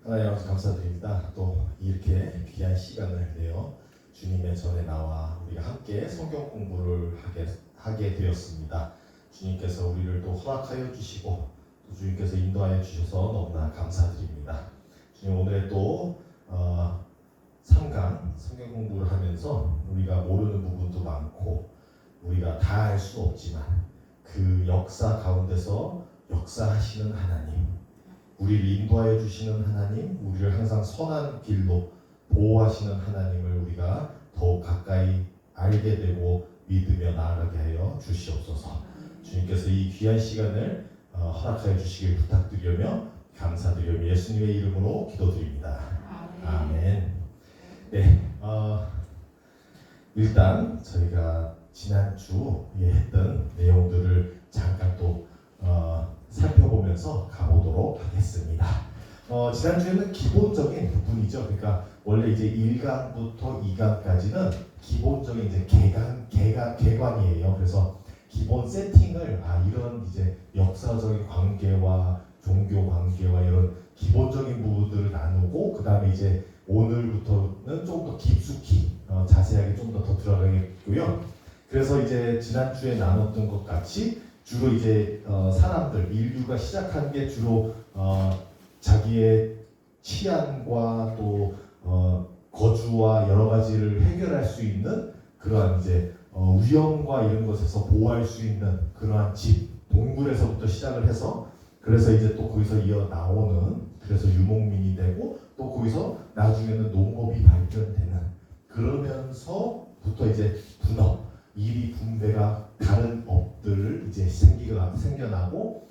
하나님 아버지 감사드립니다. 또 이렇게 귀한 시간을 내어 주님의 전에 나와 우리가 함께 성경 공부를 하게 되었습니다. 주님께서 우리를 또 허락하여 주시고 또 주님께서 인도하여 주셔서 너무나 감사드립니다. 주님 오늘에 또 3강 성경 공부를 하면서 우리가 모르는 부분도 많고 우리가 다 알 수 없지만 그 역사 가운데서 역사하시는 하나님, 우리를 인도하여 주시는 하나님, 우리를 항상 선한 길로 보호하시는 하나님을 우리가 더욱 가까이 알게 되고 믿으며 나아가게 하여 주시옵소서. 주님께서 이 귀한 시간을 허락하여 주시길 부탁드리며 감사드리며 예수님의 이름으로 기도드립니다. 아멘. 네, 일단 저희가 지난주에 했던 내용들을 잠깐 또 살펴보면서 가보도록 하겠습니다. 지난주에는 기본적인 부분이죠. 그러니까 원래 이제 1강부터 2강까지는 기본적인 이제 개관이에요. 그래서 기본 세팅을 이런 이제 역사적인 관계와 종교 관계와 이런 기본적인 부분들을 나누고 그 다음에 이제 오늘부터는 좀 더 깊숙이 자세하게 좀 더 들어가겠고요. 그래서 이제 지난주에 나눴던 것 같이 주로 이제 사람들, 인류가 시작한 게 주로 자기의 치안과 또 거주와 여러 가지를 해결할 수 있는 그러한 이제 위험과 이런 것에서 보호할 수 있는 그러한 집, 동굴에서부터 시작을 해서 그래서 이제 또 거기서 이어 나오는 그래서 유목민이 되고 또 거기서 나중에는 농업이 발전되는 그러면서부터 이제 분업, 일이 분배가 다른 업들을 이제 생겨나고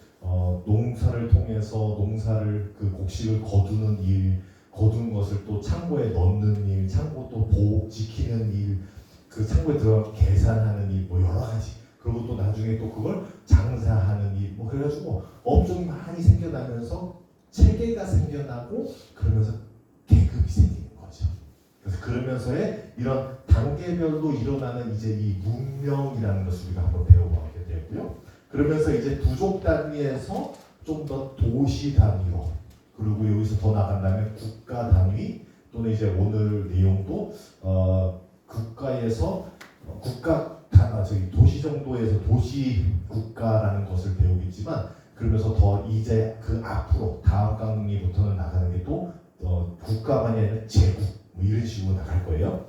농사를 통해서 농사를 그 곡식을 거두는 일, 거둔 것을 또 창고에 넣는 일, 창고 또 지키는 일, 그 창고에 들어가 계산하는 일, 뭐 여러 가지. 그리고 또 나중에 또 그걸 장사하는 일, 뭐 그래가지고 업종이 많이 생겨나면서 체계가 생겨나고 그러면서 계급이 생기는 거죠. 그래서 그러면서의 이런 단계별로 일어나는 이제 이 문명이라는 것을 우리가 한번 배워보게 되고요. 그러면서 이제 부족 단위에서 좀 더 도시 단위로 그리고 여기서 더 나간다면 국가 단위 또는 이제 오늘 내용도 국가에서 도시 정도에서 도시 국가라는 것을 배우겠지만 그러면서 더 이제 그 앞으로 다음 강의부터는 나가는 게 또 국가만이 아니라 제국 뭐 이런 식으로 나갈 거예요.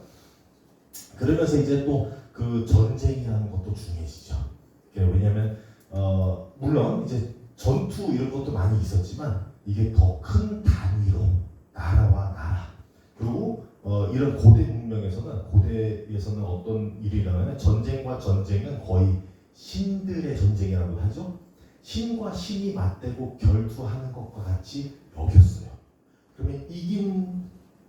그러면서 이제 또 그 전쟁이라는 것도 중요해지죠. 왜냐하면 물론 이제 전투 이런 것도 많이 있었지만 이게 더 큰 단위로 나라와 나라 그리고 이런 고대 문명에서는 고대에서는 어떤 일이 일어나면 전쟁과 전쟁은 거의 신들의 전쟁이라고 하죠. 신과 신이 맞대고 결투하는 것과 같이 여겼어요. 그러면 이긴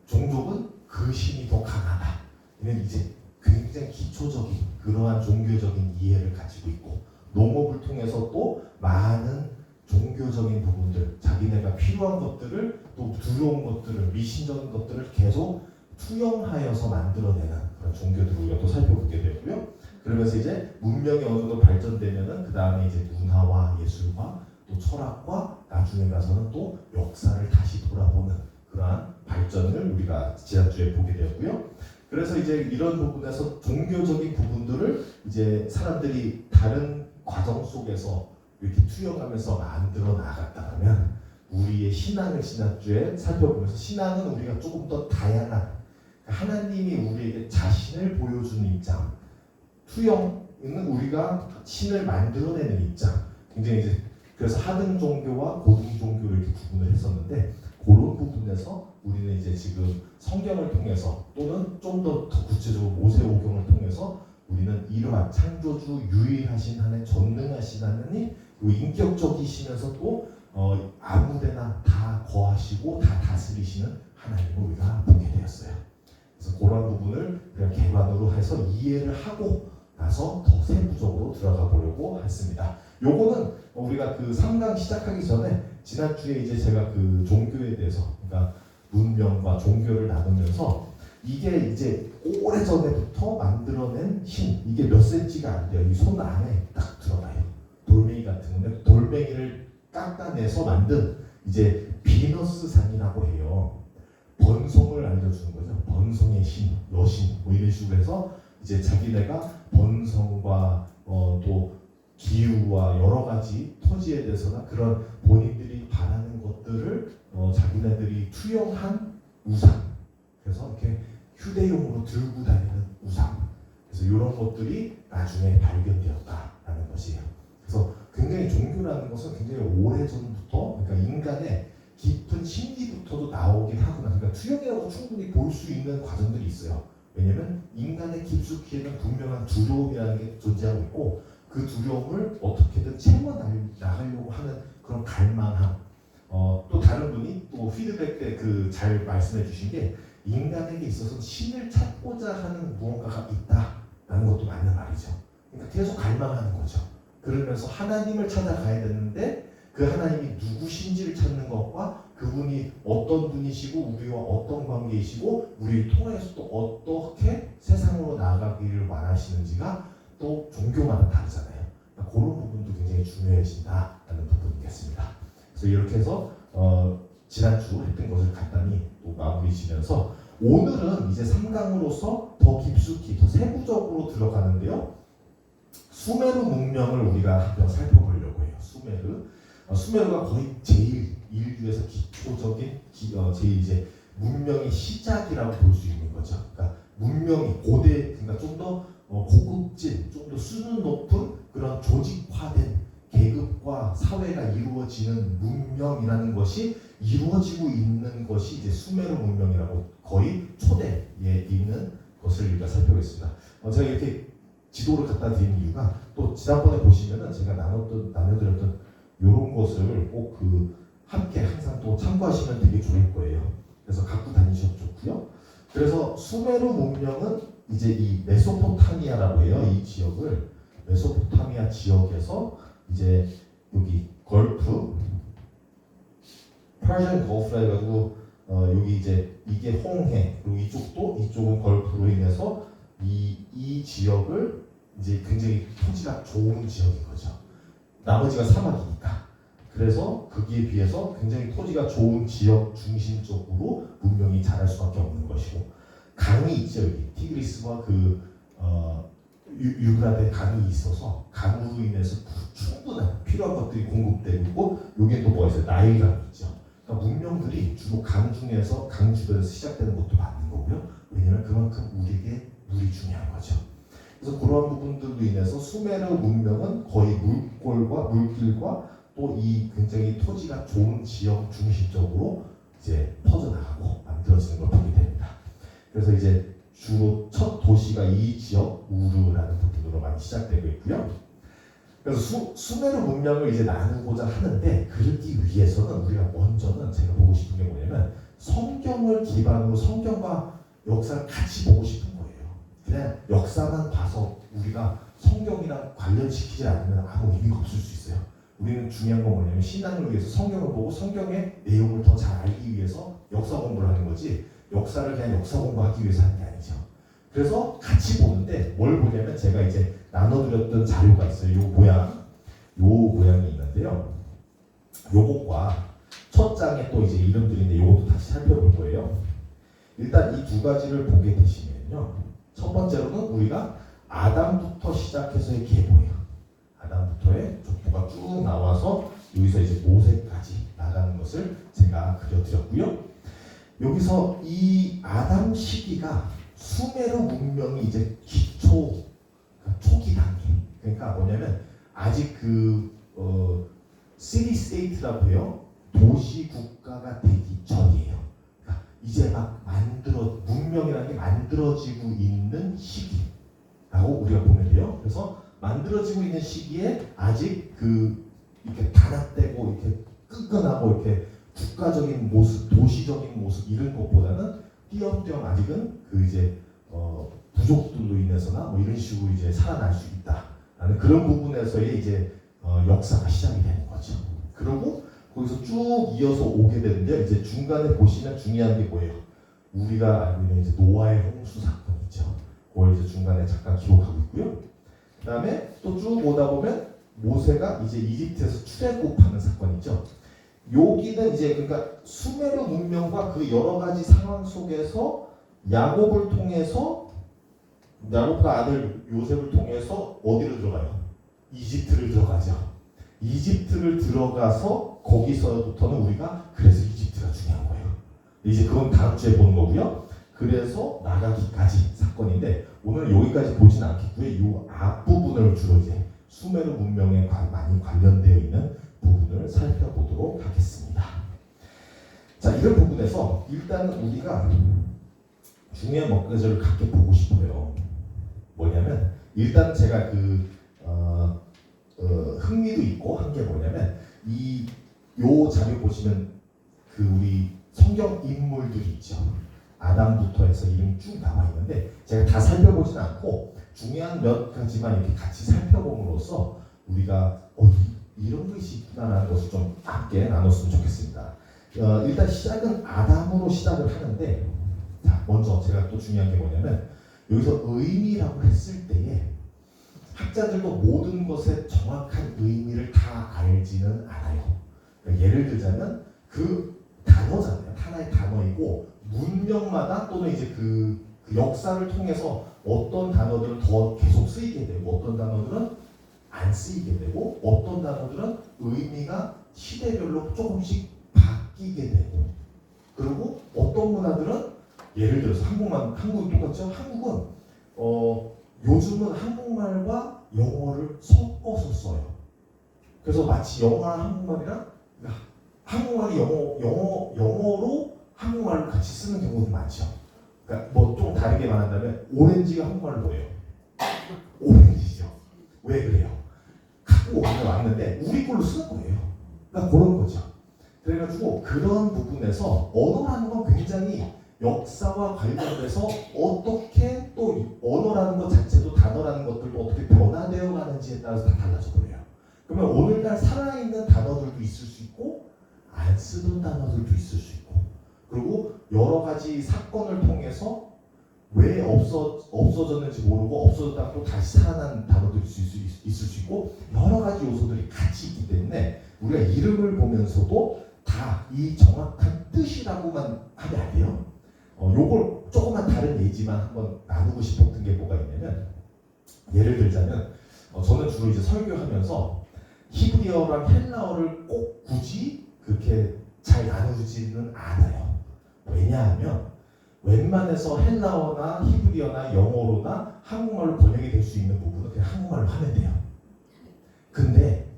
종족은 그 신이 더 강하다. 이는 이제 굉장히 기초적인 그러한 종교적인 이해를 가지고 있고 농업을 통해서 또 많은 종교적인 부분들, 자기네가 필요한 것들을 또 두려운 것들을 미신적인 것들을 계속 투영하여서 만들어내는 그런 종교들을 우리가 또 살펴보게 되고요. 그러면서 이제 문명이 어느 정도 발전되면은 그 다음에 이제 문화와 예술과 또 철학과 나중에 가서는 또 역사를 다시 돌아보는 그러한 발전을 우리가 지난주에 보게 되었고요. 그래서 이제 이런 부분에서 종교적인 부분들을 이제 사람들이 다른 과정 속에서 이렇게 투영하면서 만들어 나갔다면 우리의 신앙을 지난주에 살펴보면서 신앙은 우리가 조금 더 다양한 하나님이 우리에게 자신을 보여주는 입장, 투영은 우리가 신을 만들어내는 입장. 굉장히 이제 그래서 하등 종교와 고등 종교를 이렇게 구분을 했었는데 그런 부분에서 우리는 이제 지금 성경을 통해서 또는 좀 더 구체적으로 모세오경을 통해서 우리는 이러한 창조주 유일하신 하나님, 전능하신 하나님, 그리고 인격적이시면서 또 아무데나 다 거하시고 다 다스리시는 하나님을 우리가 보게 되었어요. 그래서 그런 부분을 우리가 개관으로 해서 이해를 하고 나서 더 세부적으로 들어가 보려고 했습니다. 요거는 우리가 그 3강 시작하기 전에 지난주에 이제 제가 그 종교에 대해서 그러니까 문명과 종교를 나누면서 이게 이제 오래전에부터 만들어낸 신 이게 몇 센치가 안 돼요. 이 손 안에 딱 들어가요. 돌멩이 같은 건데 돌멩이를 깎아내서 만든 이제 비너스산이라고 해요. 번성을 알려주는 거죠. 번성의 신, 여신 뭐 이런 식으로 해서 이제 자기네가 번성과 또 기후와 여러 가지 토지에 대해서나 그런 본인들이 바라는 것들을 자기네들이 투영한 우상. 그래서 이렇게 휴대용으로 들고 다니는 우상. 그래서 이런 것들이 나중에 발견되었다라는 것이에요. 그래서 굉장히 종교라는 것은 굉장히 오래전부터 그러니까 인간의 깊은 심리부터도 나오긴 하구나. 그러니까 투영이라고 충분히 볼 수 있는 과정들이 있어요. 왜냐면 인간의 깊숙이에는 분명한 두려움이라는 게 존재하고 있고 그 두려움을 어떻게든 채워나가려고 하는 그런 갈망함. 또 다른 분이 또 피드백 때 그 잘 말씀해 주신 게 인간에게 있어서 신을 찾고자 하는 무언가가 있다라는 것도 맞는 말이죠. 그러니까 계속 갈망하는 거죠. 그러면서 하나님을 찾아가야 되는데 그 하나님이 누구신지를 찾는 것과 그분이 어떤 분이시고 우리와 어떤 관계이시고 우리를 통해서 또 어떻게 세상으로 나아가기를 원하시는지가 또 종교마다 다르잖아요. 그러니까 그런 부분도 굉장히 중요해진다라는 부분이겠습니다. 그래서 이렇게 해서 지난주 했던 것을 간단히 또 마무리 지면서 오늘은 이제 3강으로서 더 깊숙이 더 세부적으로 들어가는데요. 수메르 문명을 우리가 한번 살펴보려고 해요. 수메르가 거의 제일 인류에서 기초적인 제일 이제 문명의 시작이라고 볼 수 있는 거죠. 그러니까 문명이 고대 그러니까 좀 더 고급진, 좀 더 수준 높은 그런 조직화된 계급과 사회가 이루어지는 문명이라는 것이 이루어지고 있는 것이 이제 수메르 문명이라고 거의 초대에 있는 것을 우리가 살펴보겠습니다. 제가 이렇게 지도를 갖다 드린 이유가 또 지난번에 보시면은 제가 나눠드렸던 이런 것을 꼭 함께 항상 또 참고하시면 되게 좋을 거예요. 그래서 갖고 다니셔도 좋고요. 그래서 수메르 문명은 이제 이 메소포타미아라고 해요. 이 지역을 메소포타미아 지역에서 이제 여기 걸프, 퍼시안 걸프라 해가지고 여기 이제 이게 홍해 그리고 이쪽은 걸프로 인해서 이 지역을 이제 굉장히 토지가 좋은 지역인 거죠. 나머지가 사막이니까. 그래서 거기에 비해서 굉장히 토지가 좋은 지역 중심적으로 문명이 자랄 수밖에 없는 것이고 강이 있죠. 여기 티그리스와 유브라데 강이 있어서 강으로 인해서 충분한 필요한 것들이 공급되고 있고 여기에 또 뭐가 있어요? 나일강이 있죠. 그러니까 문명들이 주로 강 중에서 강 주변에서 시작되는 것도 맞는 거고요. 왜냐하면 그만큼 우리에게 물이 중요한 거죠. 그래서 그러한 부분들로 인해서 수메르 문명은 거의 물길과 또 이 굉장히 토지가 좋은 지역 중심적으로 이제 퍼져나가고 만들어지는 걸 보게 됩니다. 그래서 이제 주로 첫 도시가 이 지역 우르라는 부분으로 많이 시작되고 있고요. 그래서 수메르 문명을 이제 나누고자 하는데 그러기 위해서는 우리가 먼저는 제가 보고 싶은 게 뭐냐면 성경을 기반으로 성경과 역사를 같이 보고 싶은 거예요. 그냥 역사만 봐서 우리가 성경이랑 관련시키지 않으면 아무 의미가 없을 수 있어요. 우리는 중요한 건 뭐냐면 신앙을 위해서 성경을 보고 성경의 내용을 더 잘 알기 위해서 역사 공부를 하는 거지 역사를 그냥 역사 공부하기 위해서 하는 게 아니죠. 그래서 같이 보는데 뭘 보냐면 제가 이제 나눠드렸던 자료가 있어요. 요 모양이 있는데요. 요것과 첫 장에 또 이제 이름들인데 요것도 다시 살펴볼 거예요. 일단 이 두 가지를 보게 되시면요. 첫 번째로는 우리가 아담부터 시작해서의 계보예요. 아담부터의 족보가 쭉 나와서 여기서 이제 모세까지 나가는 것을 제가 그려드렸고요. 여기서 이 아담 시기가 수메르 문명이 이제 초기 단계. 그러니까 뭐냐면 아직 시티 스테이트라고 해요. 도시 국가가 되기 전이에요. 그러니까 이제 막 문명이라는 게 만들어지고 있는 시기라고 우리가 보면 돼요. 그래서 만들어지고 있는 시기에 아직 이렇게 단합되고 이렇게 끈끈하고 이렇게 국가적인 모습, 도시적인 모습 이런 것보다는 띄엄띄엄 아직은 이제 부족들로 인해서나 뭐 이런 식으로 이제 살아날 수 있다라는 그런 부분에서의 이제 역사가 시작이 되는 거죠. 그리고 거기서 쭉 이어서 오게 되는데 이제 중간에 보시면 중요한 게 뭐예요? 우리가 알고 있는 이제 노아의 홍수 사건이 있죠. 그걸 이제 중간에 잠깐 기록하고 있고요. 그 다음에 또 쭉 오다 보면 모세가 이제 이집트에서 출애굽하는 사건이 있죠. 여기는 이제 그러니까 수메르 문명과 그 여러 가지 상황 속에서 야곱을 통해서 야곱과 아들 요셉을 통해서 어디로 들어가요? 이집트를 들어가죠. 이집트를 들어가서 거기서부터는 우리가 그래서 이집트가 중요한 거예요. 이제 그건 다음 주에 보는 거고요. 그래서 나가기까지 사건인데 오늘 여기까지 보진 않겠고요. 이 앞부분을 주로 이제 수메르 문명에 많이 관련되어 있는 부분을 살펴보도록 하겠습니다. 자, 이런 부분에서 일단은 우리가 중요한 몇 가지를 갖게 보고 싶어요. 뭐냐면 일단 제가 흥미도 있고 한 게 뭐냐면 요 자료 보시면 그 우리 성경 인물들이 있죠. 아담부터 해서 이름이 쭉 나와 있는데 제가 다 살펴보진 않고 중요한 몇 가지만 이렇게 같이 살펴봄으로써 우리가 이런 것이 있구나라는 것을 좀 함께 나눴으면 좋겠습니다. 일단 시작은 아담으로 시작을 하는데 자, 먼저 제가 또 중요한 게 뭐냐면 여기서 의미라고 했을 때에 학자들도 모든 것의 정확한 의미를 다 알지는 않아요. 그러니까 예를 들자면 그 단어잖아요. 하나의 단어이고 문명마다 또는 이제 그 역사를 통해서 어떤 단어들은 더 계속 쓰이게 되고 어떤 단어들은 안 쓰이게 되고 어떤 단어들은 의미가 시대별로 조금씩 바뀌게 되고 그리고 어떤 문화들은 예를 들어서 한국은 똑같죠. 한국은 요즘은 한국말과 영어를 섞어서 써요. 그래서 마치 영어랑 한국말이랑 한국말이 영어로 한국말을 같이 쓰는 경우도 많죠. 그러니까 뭐 좀 다르게 말한다면 오렌지가 한국말로 뭐예요? 오렌지죠. 왜 그래요? 갖고 왔는데 우리 걸로 쓰는 거예요. 그러니까 그런 거죠. 그래가지고 그런 부분에서 언어라는 건 굉장히 역사와 관련돼서 어떻게 또 언어라는 것 자체도 단어라는 것들도 어떻게 변화되어 가는지에 따라서 다 달라져 버려요. 그러면 오늘날 살아있는 단어들도 있을 수 있고 안 쓰던 단어들도 있을 수 있고 그리고 여러 가지 사건을 통해서 왜 없어졌는지 모르고 없어졌다가 또 다시 살아난 단어들이 있을 수 있고 여러 가지 요소들이 같이 있기 때문에 우리가 이름을 보면서도 다 이 정확한 뜻이라고만 하면 안 돼요. 요걸 조금만 다른 예지만 한번 나누고 싶었던 게 뭐가 있냐면 예를 들자면 저는 주로 이제 설교하면서 히브리어랑 헬라어를 꼭 굳이 그렇게 잘 나누지는 않아요. 왜냐하면 웬만해서 헬라어나 히브리어나 영어로나 한국말로 번역이 될 수 있는 부분은 그냥 한국말로 하면 돼요. 근데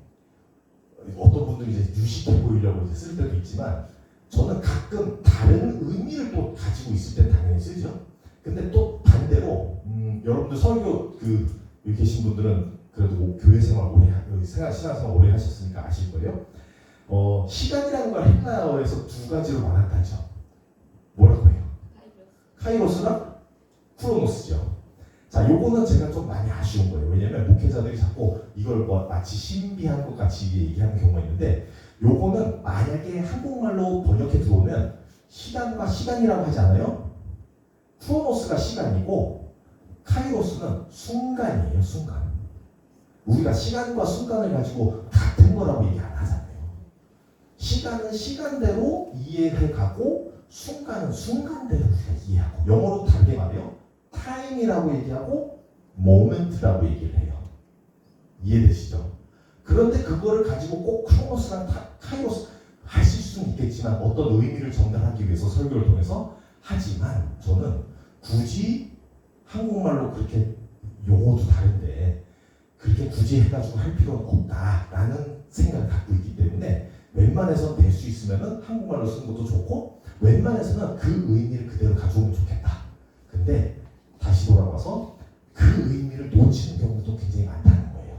어떤 분들이 이제 유식해 보이려고 이제 쓸 때도 있지만 저는 가끔 다른 의미를 또 가지고 있을 때 당연히 쓰죠. 근데 또 반대로 여러분들 설교 여기 계신 분들은 그래도 뭐 교회 생활 오래 신앙생활 오래 하셨으니까 아실 거예요. 시간이라는 걸 헬라어에서 두 가지로 말한다죠. 뭐라고 해요? 카이로스랑 크로노스죠. 자, 요거는 제가 좀 많이 아쉬운 거예요. 왜냐면 목회자들이 자꾸 이걸 마치 신비한 것 같이 얘기하는 경우가 있는데 요거는 만약에 한국말로 번역해 들어오면 시간이라고 하지 않아요? 크로노스가 시간이고 카이로스는 순간이에요. 순간. 우리가 시간과 순간을 가지고 같은 거라고 얘기 안 하잖아요. 시간은 시간대로 이해해가고 순간은 순간대로 우리가 이해하고 영어로 다르게 말해요. 타임이라고 얘기하고 모멘트라고 얘기를 해요. 이해되시죠? 그런데 그거를 가지고 꼭 크로노스랑 카이로스 하실 수는 있겠지만 어떤 의미를 전달하기 위해서 설교를 통해서 하지만 저는 굳이 한국말로 그렇게 용어도 다른데 그렇게 굳이 해가지고 할 필요는 없다라는 생각을 갖고 있기 때문에 웬만해서는 될 수 있으면 한국말로 쓰는 것도 좋고 웬만해서는 그 의미를 그대로 가져오면 좋겠다. 근데 다시 돌아와서 그 의미를 놓치는 경우도 굉장히 많다는 거예요.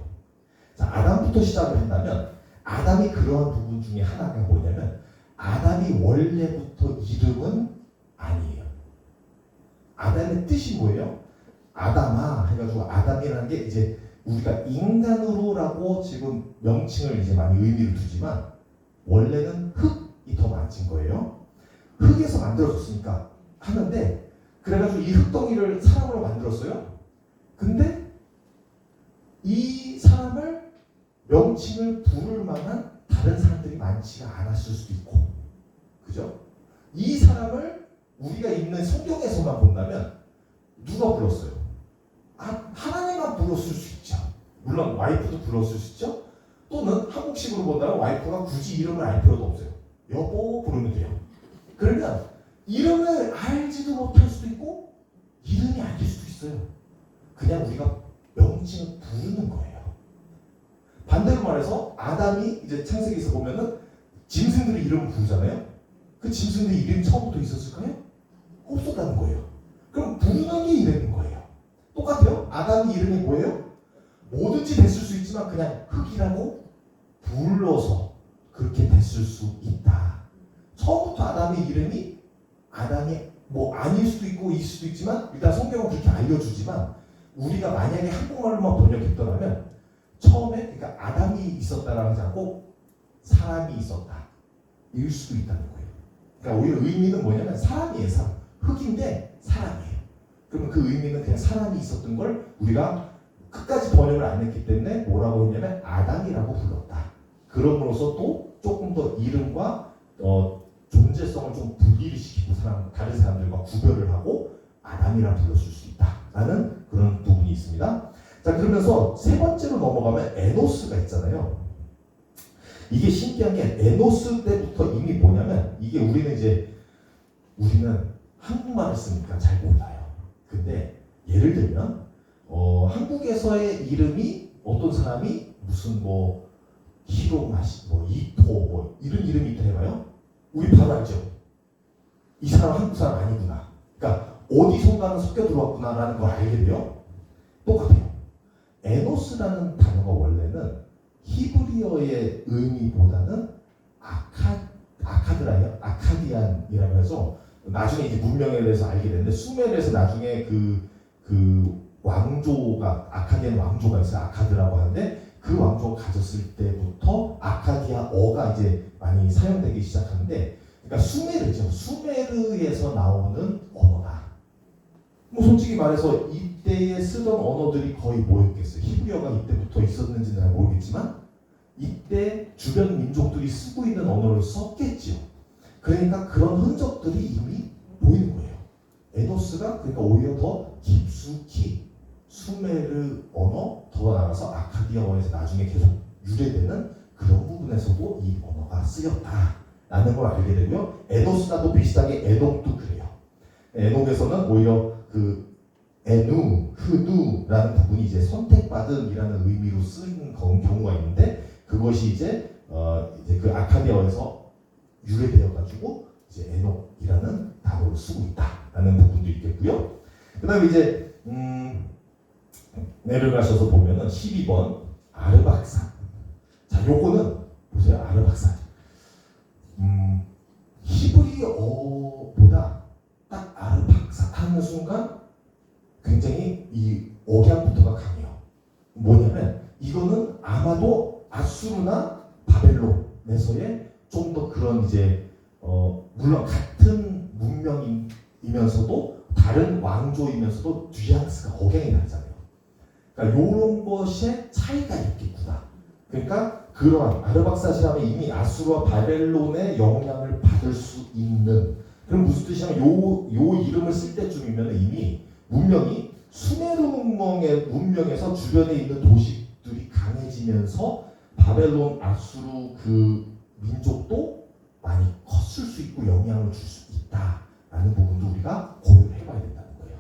자, 아담부터 시작을 한다면 아담이 그러한 부분 중에 하나가 뭐냐면 아담이 원래부터 이름은 아니에요. 아담의 뜻이 뭐예요? 아담아 해가지고 아담이라는 게 이제 우리가 인간으로라고 지금 명칭을 이제 많이 의미를 두지만 원래는 흙이 더 많은 거예요. 흙에서 만들어졌으니까 하는데 그래가지고 이 흙덩이를 사람으로 만들었어요. 근데 이 사람을 명칭을 부를 만한 다른 사람들이 많지가 않았을 수도 있고, 그죠? 이 사람을 우리가 읽는 성경에서만 본다면 누가 불렀어요? 하나님만 불렀을 수 있죠. 물론 와이프도 불렀을 수 있죠. 또는 한국식으로 본다면 와이프가 굳이 이름을 알 필요도 없어요. 여보 부르면 돼요. 그러면 이름을 알지도 못할 수도 있고 이름이 아닐 수도 있어요. 그냥 우리가 명칭을 부르는 거예요. 반대로 말해서 아담이 이제 창세기에서 보면은 짐승들의 이름을 부르잖아요. 그 짐승들의 이름이 처음부터 있었을까요? 없었다는 거예요. 그럼 부르는 게 이름인 거예요. 똑같아요. 아담의 이름이 뭐예요? 뭐든지 됐을 수 있지만 그냥 흙이라고 불러서 그렇게 됐을 수 있다. 처음부터 아담의 이름이 아담이 뭐 아닐 수도 있고 있을 수도 있지만 일단 성경은 그렇게 알려주지만 우리가 만약에 한국말로만 번역했더라면 처음에 그러니까 아담이 있었다라는 하지 않고 사람이 있었다 일 수도 있다는 거예요. 그러니까 오히려 의미는 뭐냐면 사람이에요. 사람. 흙인데 사람이에요. 그러면 그 의미는 그냥 사람이 있었던 걸 우리가 끝까지 번역을 안 했기 때문에 뭐라고 했냐면 아담이라고 불렀다. 그럼으로써 또 조금 더 이름과 존재성을 좀 분리를 시키고 다른 사람들과 구별을 하고 아담이라 불렀을 수 있다라는 그런 부분이 있습니다. 자, 그러면서 세 번째로 넘어가면 에노스가 있잖아요. 이게 신기한 게 에노스 때부터 이미 뭐냐면 이게 우리는 한국말을 쓰니까 잘 몰라요. 근데 예를 들면 한국에서의 이름이 어떤 사람이 무슨 뭐 히로마시 뭐 이토 뭐 이런 이름이 있다 해봐요. 우리 바로 알죠. 이 사람 한국 사람 아니구나. 그러니까 어디선가는 섞여 들어왔구나라는 걸 알게 돼요. 똑같아요. 에노스라는 단어가 원래는 히브리어의 의미보다는 아카디안이라고 해서 나중에 이제 문명에 대해서 알게 됐는데 수메르에서 나중에 그 왕조가 아카디안 왕조가 있어요. 아카드라고 하는데 그 왕조가 가졌을 때부터 아카디아어가 이제 많이 사용되기 시작하는데 그러니까 수메르죠. 수메르에서 나오는 언어다. 뭐 솔직히 말해서 이때에 쓰던 언어들이 거의 뭐였겠어요. 히브리어가 이때부터 있었는지는 잘 모르겠지만 이때 주변 민족들이 쓰고 있는 언어를 썼겠죠. 그러니까 그런 흔적들이 이미 보이는 거예요. 에노스가 그러니까 오히려 더 깊숙이 수메르 언어 더 나아가서 아카디아어에서 나중에 계속 유래되는 그런 부분에서도 이 언어가 쓰였다라는 걸 알게 되고요. 에노스와도 비슷하게 에녹도 그래요. 에녹에서는 오히려 그 에누, 흐누라는 부분이 이제 선택받음이라는 의미로 쓰는 경우가 있는데 그것이 이제 그 아카디아어에서 유래되어 가지고 이제 에녹이라는 단어를 쓰고 있다라는 부분도 있겠고요. 그다음에 이제 내려가셔서 보면은 12번 아르박산. 자, 요거는 보세요. 아르박산. 히브리어보다 딱 아르박산 하는 순간 굉장히 이 억양부터가 강해요. 뭐냐면 이거는 아마도 아수르나 바벨론에서의 좀 더 그런 이제 물론 같은 문명이면서도 다른 왕조이면서도 뉘앙스가 억양이 다르잖아요. 그러니까 이런 것에 차이가 있겠구나. 그러니까 그러한 아르박사시라면 이미 아수르와 바벨론의 영향을 받을 수 있는 그럼 무슨 뜻이냐면 요 이름을 쓸 때쯤이면 이미 문명이 수메르 문명에서 주변에 있는 도시들이 강해지면서 바벨론, 아수르 그 민족도 많이 컸을 수 있고 영향을 줄 수 있다라는 부분도 우리가 고려를 해봐야 된다는 거예요.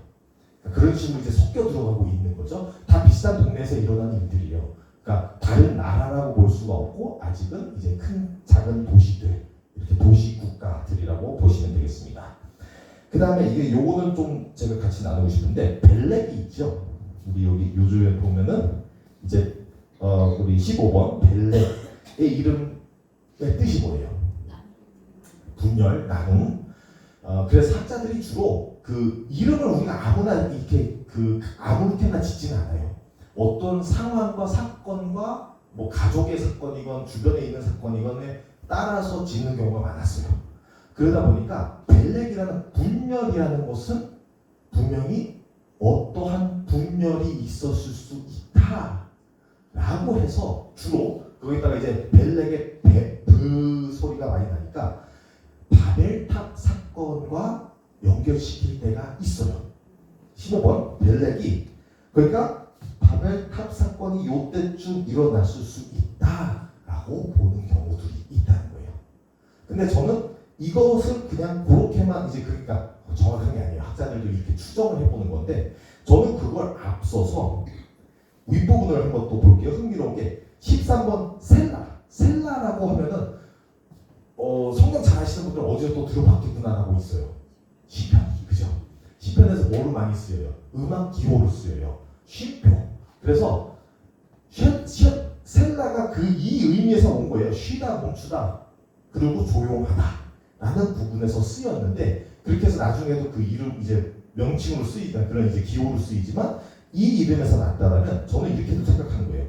그러니까 그런 식으로 이제 섞여 들어가고 있는 거죠. 다 비슷한 동네에서 일어난 일들이에요. 그러니까 다른 나라라고 볼 수가 없고 아직은 이제 작은 도시들, 이렇게 도시 국가들이라고 보시면 되겠습니다. 그 다음에 이게 요거는 좀 제가 같이 나누고 싶은데 벨렉이 있죠. 우리 여기 요즘에 보면은 이제 우리 15번 벨렉의 이름의 뜻이 뭐예요? 분열, 나눔. 그래서 학자들이 주로 그 이름을 우리가 아무나 이렇게 아무렇게나 짓지는 않아요. 어떤 상황과 사건과 뭐 가족의 사건이건 주변에 있는 사건이건에 따라서 짓는 경우가 많았어요. 그러다 보니까 벨렉이라는 분열이라는 것은 분명히 어떠한 분열이 있었을 수 있다라고 해서 주로 거기다가 이제 벨렉의 사건과 연결시킬 때가 있어요. 15번 벨렉이 그러니까 바벨탑 사건이 요때쯤 일어났을 수 있다라고 보는 경우들이 있다는 거예요. 근데 저는 이것을 그냥 그렇게만 이제 그러니까 정확한 게 아니에요. 학자들도 이렇게 추정을 해보는 건데 저는 그걸 앞서서 윗부분을 한번 또 볼게요. 흥미로운 게 13번 셀라라고 하면은 성경 잘 아시는 분들 어디서 또 들어봤겠구나라고 있어요. 시편, 그죠? 시편에서 뭐로 많이 쓰여요? 음악 기호로 쓰여요. 쉼표. 그래서 셀라가 그 이 의미에서 온 거예요. 쉬다, 멈추다, 그리고 조용하다라는 부분에서 쓰였는데 그렇게 해서 나중에도 그 이름 이제 명칭으로 쓰이다 그런 이제 기호로 쓰이지만 이 이름에서 났다라는 저는 이렇게도 생각하는 거예요.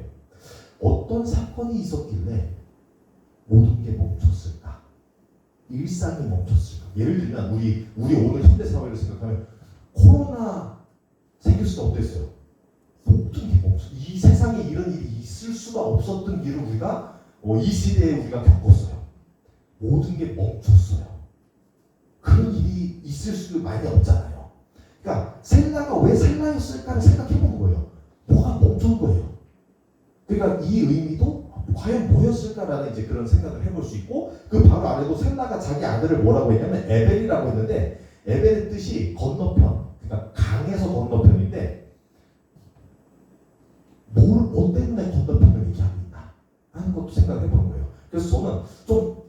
어떤 사건이 있었길래 모든 게 멈췄을까? 일상이 멈췄을까? 예를 들면 우리 오늘 현대 사회를 생각하면 코로나 생겼을 때 어땠어요? 모든 게 멈췄어요. 이 세상에 이런 일이 있을 수가 없었던 일을 우리가 이 시대에 우리가 겪었어요. 모든 게 멈췄어요. 그런 일이 있을 수도 많이 없잖아요. 그러니까 셀라가 왜 셀라였을까를 생각해보는 거예요. 뭐가 멈춘 거예요. 그러니까 이 의미도 과연 뭐였을까라는 이제 그런 생각을 해볼 수 있고 그 바로 아래도 셀라가 자기 아들을 뭐라고 했냐면 에벨이라고 했는데 에벨의 뜻이 건너편, 그러니까 강에서 건너편인데 뭐 때문에 건너편을 얘기하고 있나 하는 것도 생각을 해보는 거예요. 그래서 저는 좀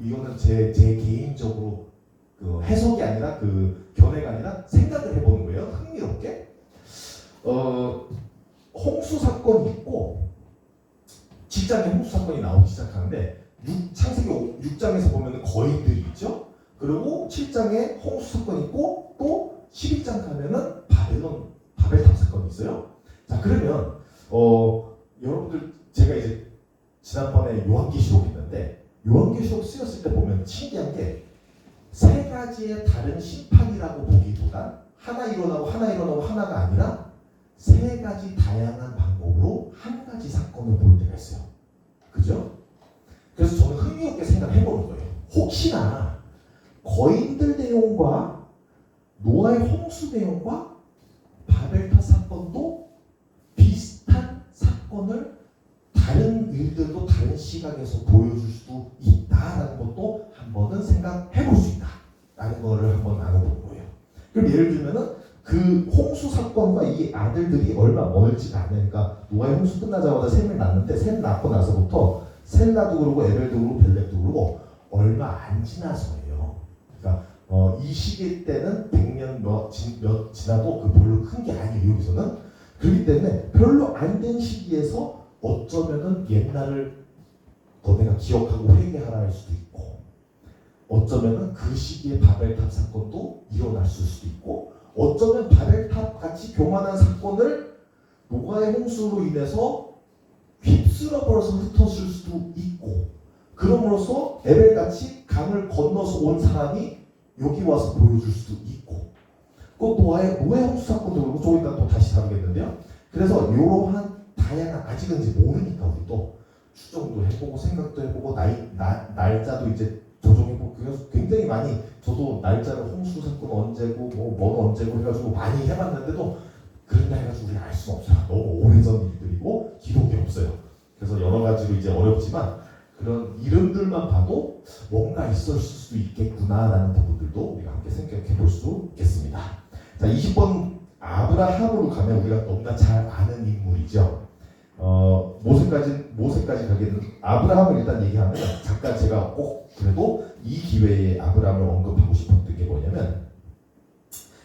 이거는 제 개인적으로 그 해석이 아니라 그 견해가 아니라 생각을 해보는 거예요. 흥미롭게 홍수 사건이 있고 7장에 홍수 사건이 나오기 시작하는데 창세기 6장에서 보면 거인들이 있죠. 그리고 7장에 홍수 사건이 있고 또 11장 가면은 바벨탑 사건이 있어요. 자 그러면 여러분들 제가 이제 지난번에 요한계시록 있는데 요한계시록 쓰였을 때 보면 신기한 게 세 가지의 다른 심판이라고 보기보다 하나 일어나고 하나가 아니라 세 가지 다양한 방법으로 한 가지 사건을 볼 때가 있어요. 그죠? 그래서 저는 흥미롭게 생각해보는 거예요. 혹시나 거인들 내용과 노아의 홍수 내용과 바벨탑 사건도 비슷한 사건을 다른 일들도 다른 시각에서 보여줄 수도 있다라는 것도 한번은 생각해볼 수 있다라는 거를 한번 나눠보는 거예요. 그럼 예를 들면은 그 홍수 사건과 이 아들들이 얼마 멀지가 않으니까 노아의 홍수 끝나자마자 셈을 낳는데 셈 낳고 나서부터 셀라도 그러고 에벨도 그러고 벨렉도 그러고 얼마 안 지나서예요. 그러니까 이 시기 때는 100년 몇 지나도 그 별로 큰 게 아니에요. 여기서는 그렇기 때문에 별로 안 된 시기에서 어쩌면은 옛날을 너네가 기억하고 회개하라 할 수도 있고 어쩌면은 그 시기에 바벨탑 사건도 일어났을 수도 있고 어쩌면 바벨탑 같이 교만한 사건을 노아의 홍수로 인해서 휩쓸어 버려서 흩었을 수도 있고 그럼으로써 에벨같이 강을 건너서 온 사람이 여기 와서 보여줄 수도 있고 또 노아의 홍수 사건도 그렇고 조금 이따 또 다시 다루겠는데요. 그래서 이러한 다양한 아직은 이제 모르니까 우리도 추정도 해보고 생각도 해보고 날짜도 이제 조정해보고 그래서 굉장히 많이 저도 날짜를 홍수 사건 언제고 뭐는 언제고 해가지고 많이 해봤는데도 그런다 해가지고 우리 알 수는 없어요. 너무 오래전 일들이고 기록이 없어요. 그래서 여러 가지로 이제 어렵지만 그런 이름들만 봐도 뭔가 있었을 수도 있겠구나라는 부분들도 우리가 함께 생각해 볼 수 있겠습니다. 자 20번 아브라함으로 가면 우리가 너무나 잘 아는 인물이죠. 모세까지 가기에는 아브라함을 일단 얘기하면 잠깐 제가 꼭 그래도 이 기회에 아브라함을 언급하고 싶었던 게 뭐냐면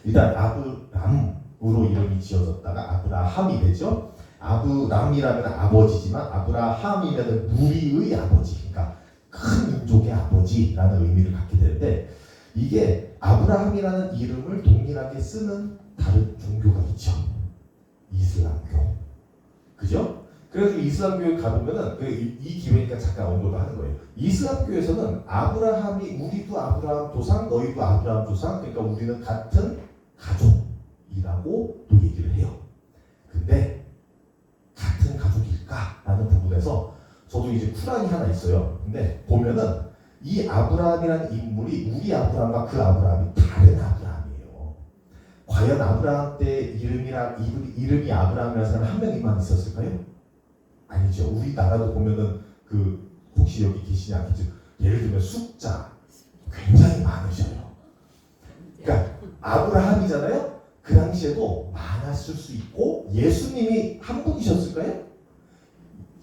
일단 아브람으로 이름이 지어졌다가 아브라함이 되죠. 아브람이라면 아버지지만 아브라함이면 무리의 아버지, 그러니까 큰 민족의 아버지라는 의미를 갖게 되는데 이게 아브라함이라는 이름을 동일하게 쓰는 다른 종교가 있죠. 이슬람교. 그죠? 그래서 이슬람교에 가보면은 이 기회니까 잠깐 언급을 하는 거예요. 이슬람교에서는 아브라함이 우리도 아브라함 조상, 너희도 아브라함 조상, 그러니까 우리는 같은 가족이라고 또 얘기를 해요. 근데 같은 가족일까라는 부분에서 저도 이제 쿠란이 하나 있어요. 근데 보면은 이 아브라함이라는 인물이 우리 아브라함과 그 아브라함이 다른 아브라함이에요. 과연 아브라함 때 이름이 아브라함이라는 사람 한 명이만 있었을까요? 아니죠. 우리나라도 보면은 혹시 여기 계시지 않겠죠? 예를 들면 숫자 굉장히 많으셔요. 그러니까 아브라함이잖아요. 그 당시에도 많았을 수 있고 예수님이 한 분이셨을까요?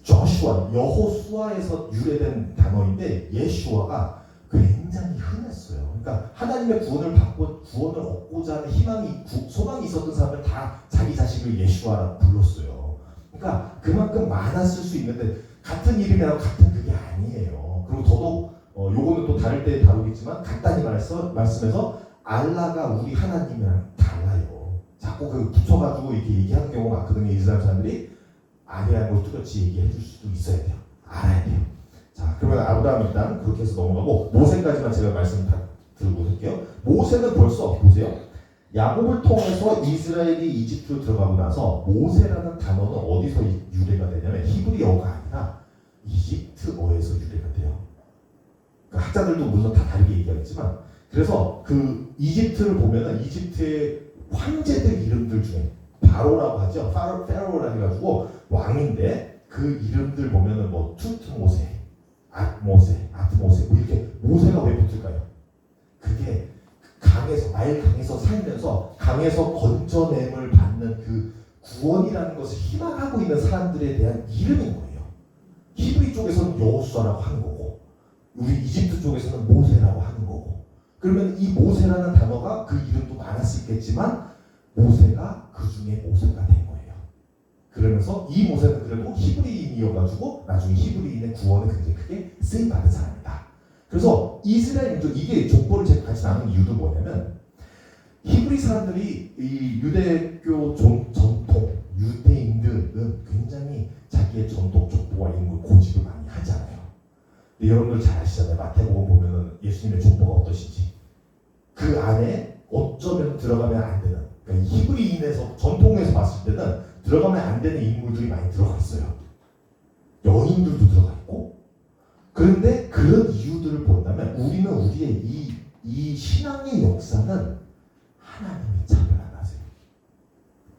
조슈아, 여호수아에서 유래된 단어인데 예슈아가 굉장히 흔했어요. 그러니까 하나님의 구원을 얻고자 하는 소망이 있었던 사람을 다 자기 자식을 예슈아라고 불렀어요. 그러니까 그만큼 많았을 수 있는데 같은 이름이라고 같은 그게 아니에요. 그리고 더더욱 요거는 또 다를 때 다루겠지만 간단히 말씀해서 알라가 우리 하나님이랑 달라요. 자꾸 붙여가지고 이렇게 얘기하는 경우가 많거든요. 이스라엘 사람들이 아니라는 걸 뚜렷이 얘기해 줄 수도 있어야 돼요. 알아야 돼요. 자, 그러면 아브라함 일단 그렇게 해서 넘어가고 모세까지만 제가 말씀 다 들고 할게요. 모세는 벌써 보세요. 야곱을 통해서 이스라엘이 이집트로 들어가고 나서 모세라는 단어는 어디서 유래가 되냐면 히브리어가 아니라 이집트어에서 유래가 돼요. 그러니까 학자들도 물론 다 다르게 얘기하겠지만 그래서 이집트를 보면은 이집트의 황제들 이름들 중에 바로라고 하죠. 페로라 해가지고 왕인데 그 이름들 보면은 투트모세, 아트모세 뭐 이렇게 모세가 왜 붙을까요? 그게 강에서 살면서 강에서 건져냄을 받는 그 구원이라는 것을 희망하고 있는 사람들에 대한 이름인 거예요. 히브리 쪽에서는 여호수아라고 하는 거고 우리 이집트 쪽에서는 모세라고 하는 거고 그러면 이 모세라는 단어가 그 이름도 많았을 있겠지만 모세가 그 중에 모세가 된 거예요. 그러면서 이 모세는 그래도 히브리인이어가지고 나중에 히브리인의 구원을 굉장히 크게 쓰임받은 사람이다. 그래서 이스라엘 민족 이게 족보를 제가 같이 나눈 이유도 뭐냐면 히브리 사람들이 이 유대교 전통 유대인들은 굉장히 자기의 전통 족보와 이런 걸 고집을 많이 하잖아요. 근데 여러분들 잘 아시잖아요. 마태복음 보면은 예수님의 족보가 어떠신지 그 안에 어쩌면 들어가면 안 되는 그러니까 히브리인에서 전통에서 봤을 때는 들어가면 안 되는 인물들이 많이 들어가 있어요. 여인들도 들어가 있고 그런데 그런 이유들을 본다면 우리는 우리의 이 신앙의 역사는 하나님이 차별 안 하세요.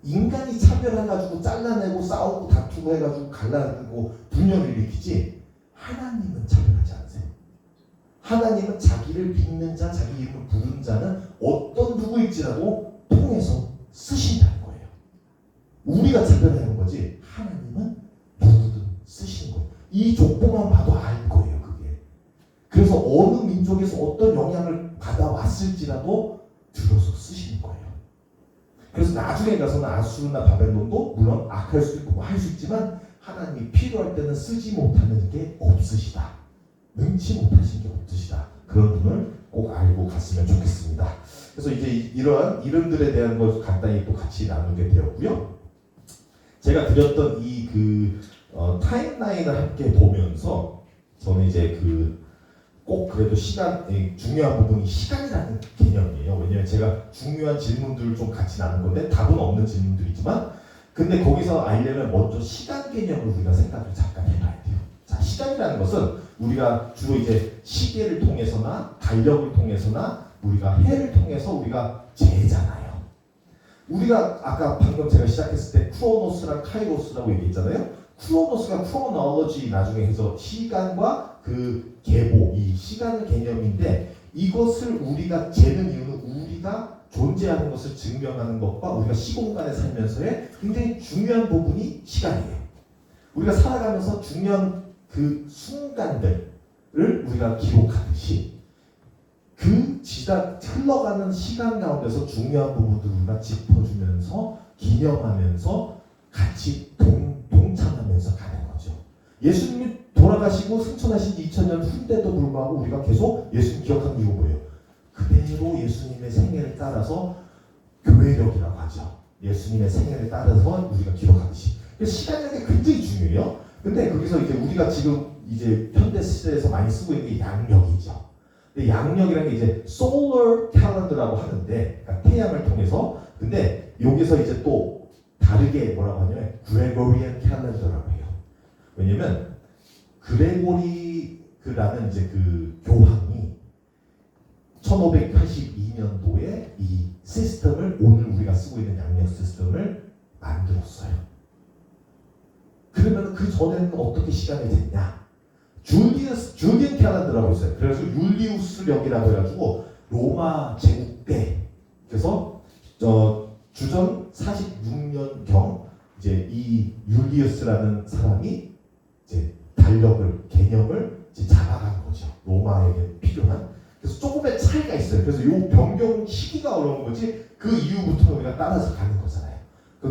인간이 차별해가지고 잘라내고 싸우고 다투고 해가지고 갈라내고 분열을 일으키지 하나님은 차별하지 않으세요. 하나님은 자기를 믿는 자, 자기 이름을 부른 자는 어떤 누구일지라도 통해서 쓰신다는 거예요. 우리가 차별하는 거지 하나님은 누구든 쓰시는 거예요. 이 족보만 봐도 알 거예요. 그게. 그래서 어느 민족에서 어떤 영향을 받아왔을지라도 들어서 쓰시는 거예요. 그래서 나중에 가서는 아수르나 바벨론도 물론 악할 수도 있고 할 수 있지만 하나님이 필요할 때는 쓰지 못하는 게 없으시다. 능치 못하신 게 없으시다. 그런 분을 꼭 알고 갔으면 좋겠습니다. 그래서 이제 이러한 이름들에 대한 걸 간단히 또 같이 나누게 되었고요. 제가 드렸던 타임라인을 함께 보면서 저는 이제 꼭 그래도 중요한 부분이 시간이라는 개념이에요. 왜냐면 제가 중요한 질문들을 좀 같이 나눈 건데 답은 없는 질문들이지만 근데 거기서 알려면 먼저 시간 개념을 우리가 생각을 잠깐 해봐야 돼요. 자, 시간이라는 것은 우리가 주로 이제 시계를 통해서나 달력을 통해서나 우리가 해를 통해서 우리가 재잖아요. 우리가 아까 방금 제가 시작했을 때 크로노스랑 카이로스라고 얘기했잖아요. 크로노스가 크로놀로지 나중에 해서 시간과 계보, 이 시간의 개념인데 이것을 우리가 재는 이유는 우리가 존재하는 것을 증명하는 것과 우리가 시공간에 살면서의 굉장히 중요한 부분이 시간이에요. 우리가 살아가면서 중요한 순간들을 우리가 기록하듯이 흘러가는 시간 가운데서 중요한 부분들을 우리가 짚어주면서 기념하면서 같이 동참하면서 가는 거죠. 예수님이 돌아가시고 승천하신 지 2000년 후인데도 불구하고 우리가 계속 예수님 기억하는 이유가 뭐예요? 그대로 예수님의 생애를 따라서 교회력이라고 하죠. 예수님의 생애를 따라서 우리가 기록하듯이. 그래서 시간이라는 게 굉장히 중요해요. 근데 거기서 이제 우리가 지금 이제 현대 시대에서 많이 쓰고 있는 게 양력이죠. 근데 양력이라는 게 이제 solar calendar라고 하는데 그러니까 태양을 통해서 근데 여기서 이제 또 다르게 뭐라고 하냐면 Gregorian calendar라고 해요. 왜냐면 그레고리 그라는 이제 그 교황이 1582년도에 이 시스템을 오늘 우리가 쓰고 있는 양력 시스템을 만들었어요. 그러면 그 전에는 어떻게 시간이 됐냐? 줄리안 캘런더라고 있어요. 그래서 율리우스력이라고 해가지고 로마 제국 때 그래서 주전 46년경 이제 이 율리우스라는 사람이 이제 개념을 이제 잡아간 거죠. 로마에게 필요한. 그래서 조금의 차이가 있어요. 그래서 이 변경 시기가 어려운 거지 그 이후부터 우리가 따라서 가는 거잖아요.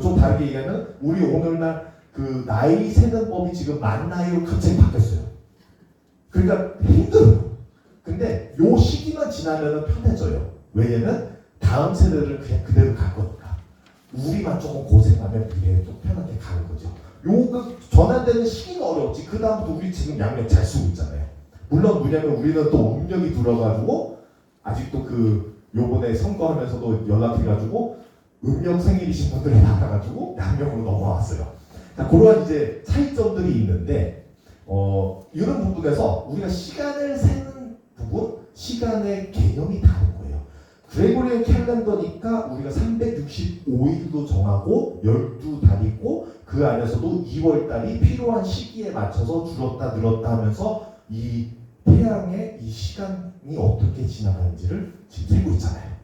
좀 다르게 얘기하면 우리 오늘날 그 나이 세는 법이 지금 만 나이로 갑자기 바뀌었어요. 그러니까 힘들어요. 근데 요 시기만 지나면 편해져요. 왜냐면 다음 세대를 그냥 그대로 갈 거니까. 우리만 조금 고생하면 미래에 또 편하게 가는 거죠. 요거 전환되는 시기가 어려웠지. 그 다음부터 우리 지금 양력 잘 쓰고 있잖아요. 물론 뭐냐면 우리는 또 음력이 들어가지고 아직도 그 요번에 선거하면서도 연락해가지고 음력 생일이신 분들이 많아가지고 양력으로 넘어왔어요. 자, 그러한 이제 차이점들이 있는데 이런 부분에서 우리가 시간을 세는 부분, 시간의 개념이 다른 거예요. 그레고리안 캘린더니까 우리가 365일도 정하고 12달이 있고 그 안에서도 2월달이 필요한 시기에 맞춰서 줄었다 늘었다 하면서 이 태양의 이 시간이 어떻게 지나가는지를 지금 세고 있잖아요.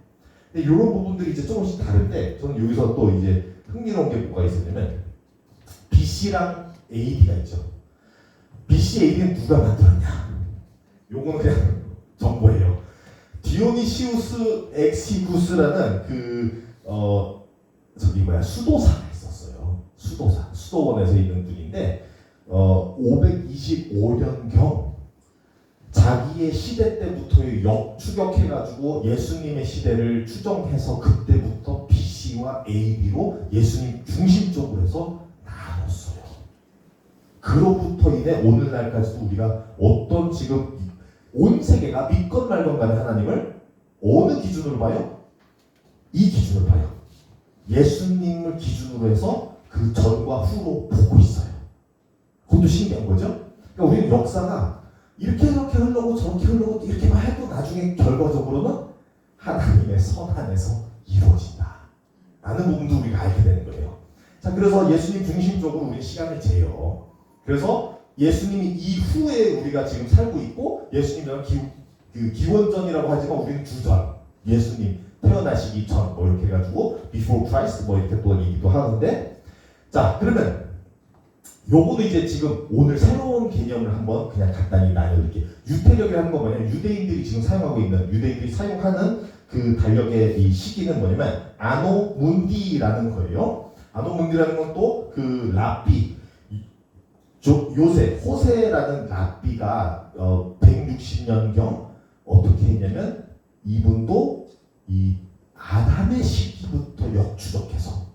근데 이런 부분들이 이제 조금씩 다른데 저는 여기서 또 이제 흥미로운 게 뭐가 있었냐면 BC랑 AD가 있죠. BC, AD는 누가 만들었냐? 요거는 그냥 정보예요. 디오니시우스 엑시구스라는 수도사가 있었어요. 수도원에서 있는 분인데 525년경 자기의 시대 때부터의 역추격해가지고 예수님의 시대를 추정해서 그때부터 BC와 AD로 예수님 중심적으로 해서 나눴어요. 그로부터 인해 오늘날까지도 우리가 어떤 지금 온 세계가 믿건 말건 간에 하나님을 어느 기준으로 봐요? 이 기준으로 봐요. 예수님을 기준으로 해서 그 전과 후로 보고 있어요. 그것도 신기한 거죠? 그러니까 우리는 역사가 이렇게 흘러고 저렇게 흘러고 이렇게만 해도 나중에 결과적으로는 하나님의 선 안에서 이루어진다 라는 부분도 우리가 알게 되는 거예요. 자, 그래서 예수님 중심적으로 우리 시간을 재요. 그래서 예수님이 이후에 우리가 지금 살고 있고 예수님은 기원전이라고 하지만 우리는 주전, 예수님 태어나시기 전 뭐 이렇게 해가지고 before Christ 뭐 이렇게 또 얘기도 하는데, 자, 그러면 요거는 이제 지금 오늘 새로운 개념을 한번 그냥 간단히 나눠드릴게요. 유태력이라는 건 뭐냐면 유대인들이 지금 사용하고 있는, 유대인들이 사용하는 그 달력의 이 시기는 뭐냐면 아노 문디라는 거예요. 아노 문디라는 건 또 그 랍비 호세라는 랍비가 160년경 어떻게 했냐면 이분도 이 아담의 시기부터 역추적해서,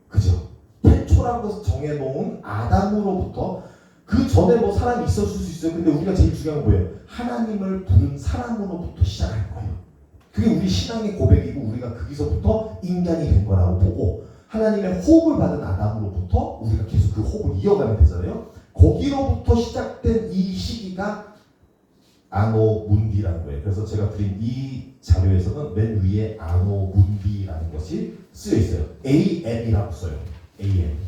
그죠? 태초라고 정해놓은 아담으로부터, 그 전에 뭐 사람이 있었을 수 있어요. 근데 우리가 제일 중요한 건 뭐예요? 하나님을 부른 사람으로부터 시작할 거예요. 그게 우리 신앙의 고백이고 우리가 거기서부터 인간이 된 거라고 보고, 하나님의 호흡을 받은 아담으로부터 우리가 계속 그 호흡을 이어가면 되잖아요. 거기로부터 시작된 이 시기가 아노 문디라는 거예요. 그래서 제가 드린 이 자료에서는 맨 위에 아노 문디라는 것이 쓰여 있어요. AM이라고 써요. AM.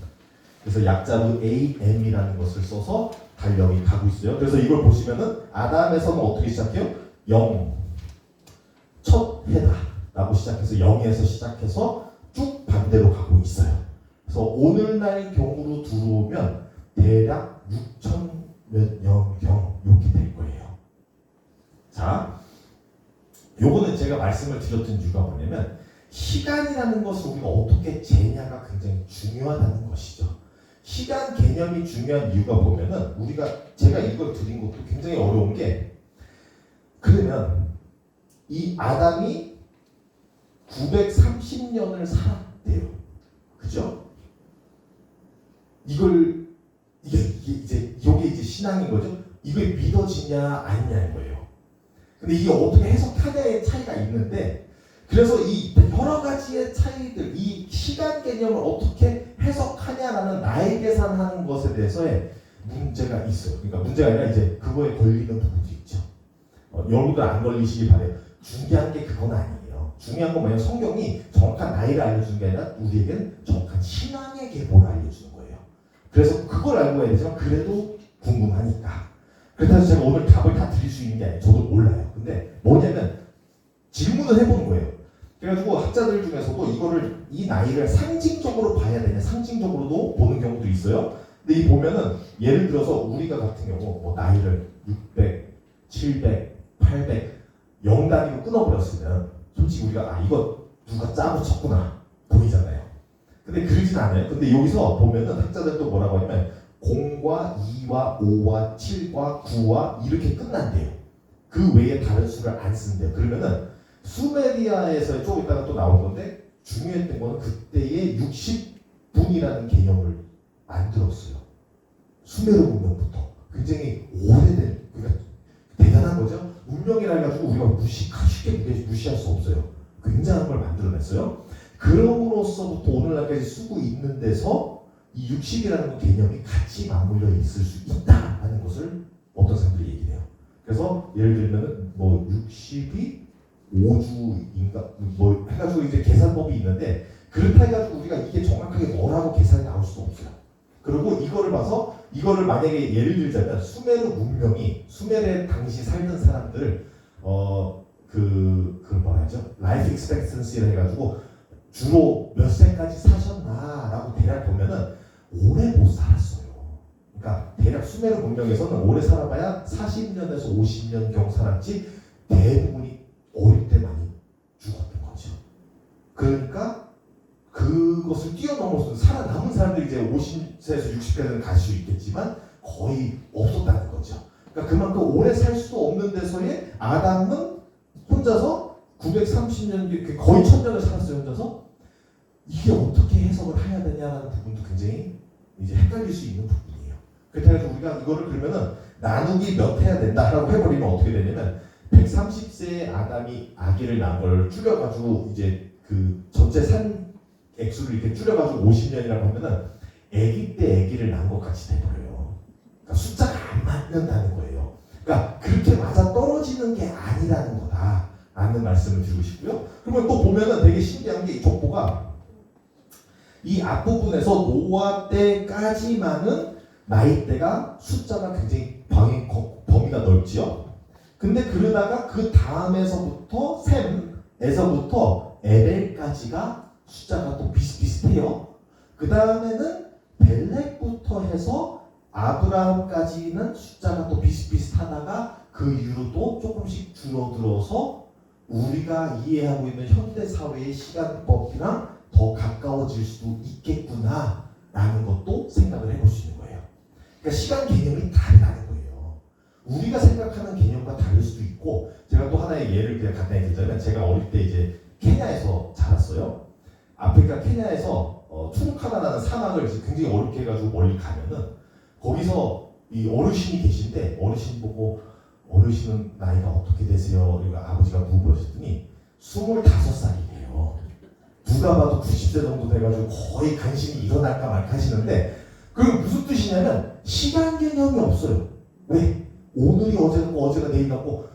그래서 약자로 AM이라는 것을 써서 달력이 가고 있어요. 그래서 이걸 보시면은 아담에서는 어떻게 시작해요? 0, 첫 해다라고 시작해서 0에서 시작해서 쭉 반대로 가고 있어요. 그래서 오늘날 경으로 들어오면 대략 6천 몇 년경 이렇게 될 거예요. 자, 요거는 제가 말씀을 드렸던 이유가 뭐냐면 시간이라는 것을 우리가 어떻게 재냐가 굉장히 중요하다는 것이죠. 시간 개념이 중요한 이유가 보면은 제가 이걸 드린 것도 굉장히 어려운 게, 그러면 이 아담이 930년을 살았대요. 그죠? 이게 이제 신앙인 거죠. 이게 믿어지냐 아니냐인 거예요. 근데 이게 어떻게 해석하냐의 차이가 있는데, 그래서 이 여러 가지의 차이들, 이 시간 개념을 어떻게 해석하냐라는 나의 계산하는 것에 대해서의 문제가 있어요. 그러니까 문제가 아니라 이제 그거에 걸리는 부분도 있죠. 여러분들 안 걸리시길 바래요. 중요한 게 그건 아니에요. 중요한 건 뭐냐면 성경이 정확한 나이를 알려주는 게 아니라 우리에겐 정확한 신앙의 계보를 알려주는 거예요. 그래서 그걸 알고 해야 되지만 그래도 궁금하니까. 그래서 제가 오늘 답을 다 드릴 수 있는 게 아니에요. 저도 몰라요. 근데 뭐냐면 질문을 해보는 거예요. 그래가지고 학자들 중에서도 이거를 이 나이를 상징적으로 봐야 되냐 상징적으로도 보는 경우도 있어요. 근데 이 보면은 예를 들어서 우리가 같은 경우 뭐 나이를 600, 700, 800 0 단위로 끊어버렸으면 솔직히 우리가 이거 누가 짜고 쳤구나 보이잖아요. 근데 그러진 않아요. 근데 여기서 보면은 학자들도 뭐라고 하냐면 0과 2와 5와 7과 9와 이렇게 끝난대요. 그 외에 다른 수를 안 쓴대요. 그러면은 수메리아에서 조금 이따가 또 나올 건데 중요했던 거는 그때의 60분이라는 개념을 만들었어요. 수메르 문명부터 굉장히 오래된 그러니까 대단한 거죠. 문명이라 해가지고 우리가 쉽게 무시할 수 없어요. 굉장한 걸 만들어냈어요. 그럼으로써부터 오늘날까지 쓰고 있는 데서 이 60이라는 개념이 같이 맞물려 있을 수 있다라는 것을 어떤 사람들이 얘기를 해요. 그래서 예를 들면은 뭐 60이 5주인가 뭐 해가지고 이제 계산법이 있는데 그렇다 해가지고 우리가 이게 정확하게 뭐라고 계산이 나올 수도 없어요. 그리고 이거를 봐서 이거를 만약에 예를 들자면 수메르 문명이 수메르 당시 살던 사람들 그 뭐라 하죠? 라이프 익스펙턴시를 해가지고 주로 몇 세까지 사셨나라고 대략 보면은 오래 못 살았어요. 그러니까 대략 수메르 문명에서는 오래 살아봐야 40년에서 50년경 살았지 대부분이 어릴 때 많이 죽었던 거죠. 그러니까 그것을 뛰어넘어서 살아남은 사람들이 이제 50세에서 60세는 갈 수 있겠지만 거의 없었다는 거죠. 그러니까 그만큼 오래 살 수도 없는 데서의 아담은 혼자서 930년 거의 1000년을 살았어요. 혼자서. 이게 어떻게 해석을 해야 되냐라는 부분도 굉장히 이제 헷갈릴 수 있는 부분이에요. 그래서 우리가 이거를 그러면은 나누기 몇 해야 된다라고 해버리면 어떻게 되냐면 130세에 아담이 아기를 낳은 걸 줄여가지고 이제 그 전체 산 액수를 이렇게 줄여가지고 50년이라고 하면은 아기 때 아기를 낳은 것 같이 돼버려요. 그러니까 숫자가 안 맞는다는 거예요. 그러니까 그렇게 맞아 떨어지는 게 아니라는 거다라는 말씀을 드리고 싶고요. 그러면 또 보면은 되게 신기한 게 이 족보가 이 앞부분에서 노아 때까지만은 나이대가 숫자가 굉장히 범위가 넓지요. 근데 그러다가 그 다음에서부터 셈에서부터 에벨까지가 숫자가 또 비슷비슷해요. 그 다음에는 벨렉부터 해서 아브라함까지는 숫자가 또 비슷비슷하다가 그 이후로 조금씩 줄어들어서 우리가 이해하고 있는 현대 사회의 시간법이랑 더 가까워질 수도 있겠구나라는 것도 생각을 해볼 수 있는 거예요. 그러니까 시간 개념이 다르다는 거예요. 우리가 생각하는 개념과 다를 수도 있고 제가 또 하나의 예를 그냥 간단히 들자면 제가 어릴 때 이제 케냐에서 자랐어요. 아프리카 케냐에서 투르카나라는 사막을 굉장히 어렵게 해가지고 멀리 가면은 거기서 이 어르신이 계신데 어르신 보고 어르신은 나이가 어떻게 되세요? 그리고 아버지가 물어보셨더니 25살이래요. 누가 봐도 90세 정도 돼가지고 거의 간신히 일어날까 말까 하시는데 그게 무슨 뜻이냐면 시간 개념이 없어요. 왜? 오늘이 어제 같고 어제가 내일 같고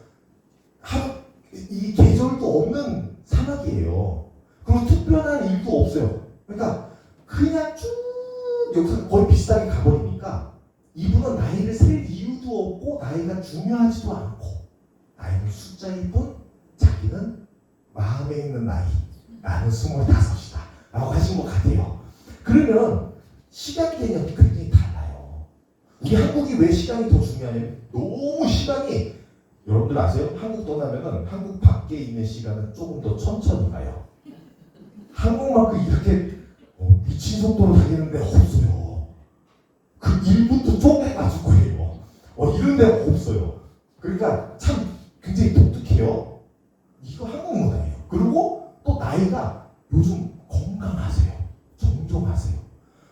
이 계절도 없는 사막이에요. 그리고 특별한 일도 없어요. 그러니까 그냥 쭉 여기서 거의 비슷하게 가버리니까 이분은 나이를 셀 이유도 없고 나이가 중요하지도 않고 나이는 숫자일 뿐 자기는 마음에 있는 나이 나는 25이다 라고 하신 것 같아요. 그러면 시간 개념이 굉장히 달라요. 우리 한국이 왜 시간이 더 중요하냐면 너무 시간이 여러분들 아세요? 한국 떠나면은 한국 밖에 있는 시간은 조금 더 천천히 가요. 한국만큼 이렇게 미친 속도로 다니는 데 없어요. 그 1분도 쪼개가지고 해요. 이런 데가 없어요. 그러니까 참 굉장히 독특해요. 이거 한국 문화예요. 그리고 또 나이가 요즘 건강하세요. 정정하세요.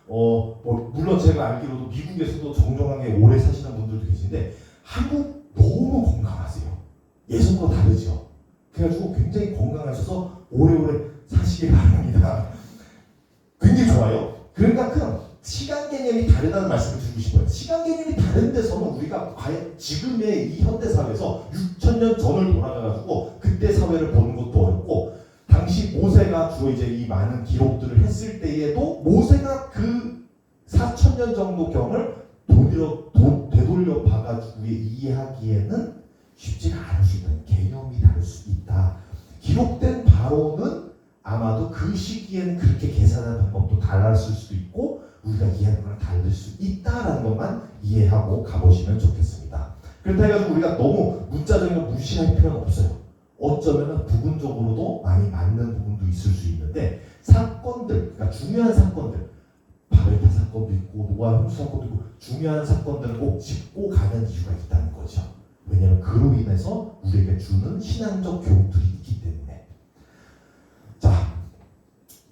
물론 제가 알기로도 미국에서도 정정하게 오래 사시는 분들도 계신데 한국 너무 건강하세요. 예전과 다르죠. 그래가지고 굉장히 건강하셔서 오래오래 사시길 바랍니다. 굉장히 좋아요. 그러니까 그 시간 개념이 다르다는 말씀을 드리고 싶어요. 시간 개념이 다른 데서는 우리가 과연 지금의 이 현대 사회에서 6,000년 전을 돌아가가지고 그때 사회를 보는 것도 어렵고, 당시 모세가 주로 이제 이 많은 기록들을 했을 때에도 모세가 그 4,000년 정도 경을 되돌려 봐가지고 이해하기에는 쉽지가 않을 수 있는, 개념이 다를 수 있다. 기록된 바로는 아마도 그 시기엔 그렇게 계산하는 방법도 달랐을 수도 있고 우리가 이해하는 거랑 다를 수 있다라는 것만 이해하고 가보시면 좋겠습니다. 그렇다 해가지고 우리가 너무 문자적인 걸 무시할 필요는 없어요. 어쩌면 부분적으로도 많이 맞는 부분도 있을 수 있는데, 사건들, 그러니까 중요한 사건들, 바벨탑 사건도 있고 노아 홍수 사건도 있고 중요한 사건들을 꼭 짚고 가는 이유가 있다는 거죠. 왜냐하면 그로 인해서 우리에게 주는 신앙적 교훈들이 있기 때문에. 자,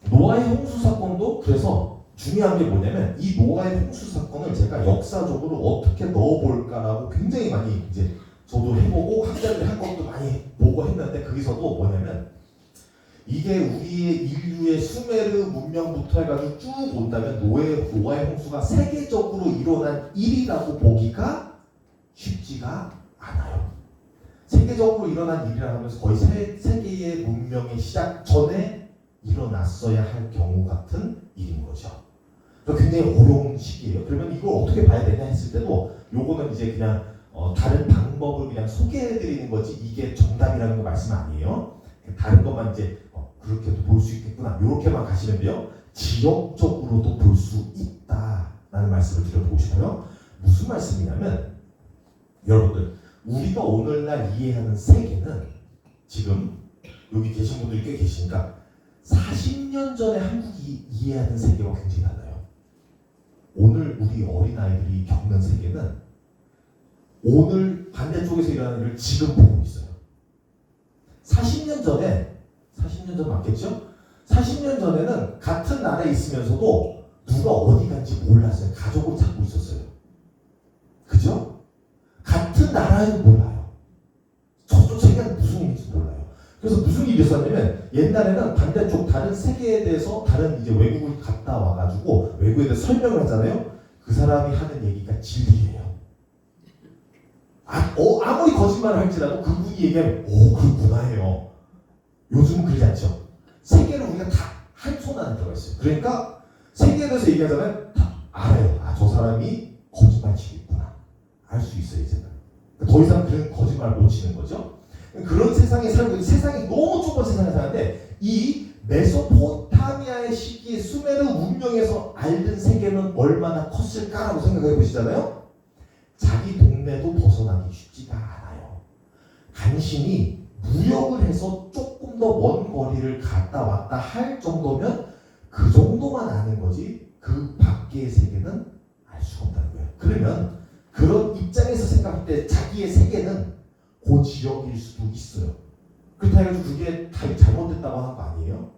노아의 홍수 사건도 그래서 중요한 게 뭐냐면, 이 노아의 홍수 사건을 제가 역사적으로 어떻게 넣어볼까라고 굉장히 많이 이제 저도 해보고 학자들이 한 것도 많이 보고 했는데, 거기서도 뭐냐면 이게 우리의 인류의 수메르 문명부터 해가지고 쭉 온다면 노아의 홍수가 세계적으로 일어난 일이라고 보기가 쉽지가 않아요. 세계적으로 일어난 일이라 하면서 거의 세계의 문명의 시작 전에 일어났어야 할 경우 같은 일인 거죠. 굉장히 어려운 시기예요. 그러면 이걸 어떻게 봐야 되냐 했을 때도 요거는 이제 그냥 다른 방법을 그냥 소개해드리는 거지 이게 정답이라는 거 말씀 아니에요. 다른 것만 이제 그렇게도 볼 수 있겠구나 이렇게만 가시면 돼요. 지역적으로도 볼 수 있다라는 말씀을 드려보고 싶어요. 무슨 말씀이냐면, 여러분들 우리가 오늘날 이해하는 세계는 지금 여기 계신 분들이 꽤 계시니까 40년 전에 한국이 이해하는 세계와 굉장히 달라요. 오늘 우리 어린아이들이 겪는 세계는 오늘 반대쪽에서 일어나는 일을 지금 보고 있어요. 40년 전 맞겠죠? 40년 전에는 같은 나라에 있으면서도 누가 어디 간지 몰랐어요. 가족을 찾고 있었어요. 그죠? 같은 나라에도 몰라요. 저쪽 세계는 무슨 일인지 몰라요. 그래서 무슨 일이 있었냐면, 옛날에는 반대쪽 다른 세계에 대해서 다른 이제 외국을 갔다 와가지고 외국에 대해서 설명을 하잖아요. 그 사람이 하는 얘기가 진리예요. 아무리 거짓말을 할지라도 그분이 얘기하면 그렇구나 해요. 요즘은 그러지 않죠. 세계를 우리가 다 한 손 안에 들어가 있어요. 그러니까 세계에 대해서 얘기하잖아요. 다 알아요. 저 사람이 거짓말 치고 있구나. 알 수 있어요, 이제는. 더 이상 그런 거짓말 못 치는 거죠. 그런 세상에 살고 있는, 세상이 너무 좁은 세상에 사는데, 이 메소포타미아의 시기에 수메르 문명에서 알던 세계는 얼마나 컸을까라고 생각해 보시잖아요. 자기 동네도 벗어나기 쉽지가 않아요. 간신히 무역을 해서 조금 더 먼 거리를 갔다 왔다 할 정도면 그 정도만 아는 거지 그 밖의 세계는 알 수가 없다는 거예요. 그러면 그런 입장에서 생각할 때 자기의 세계는 그 지역일 수도 있어요. 그렇다 해서 그게 다 잘못됐다고 하는 거 아니에요?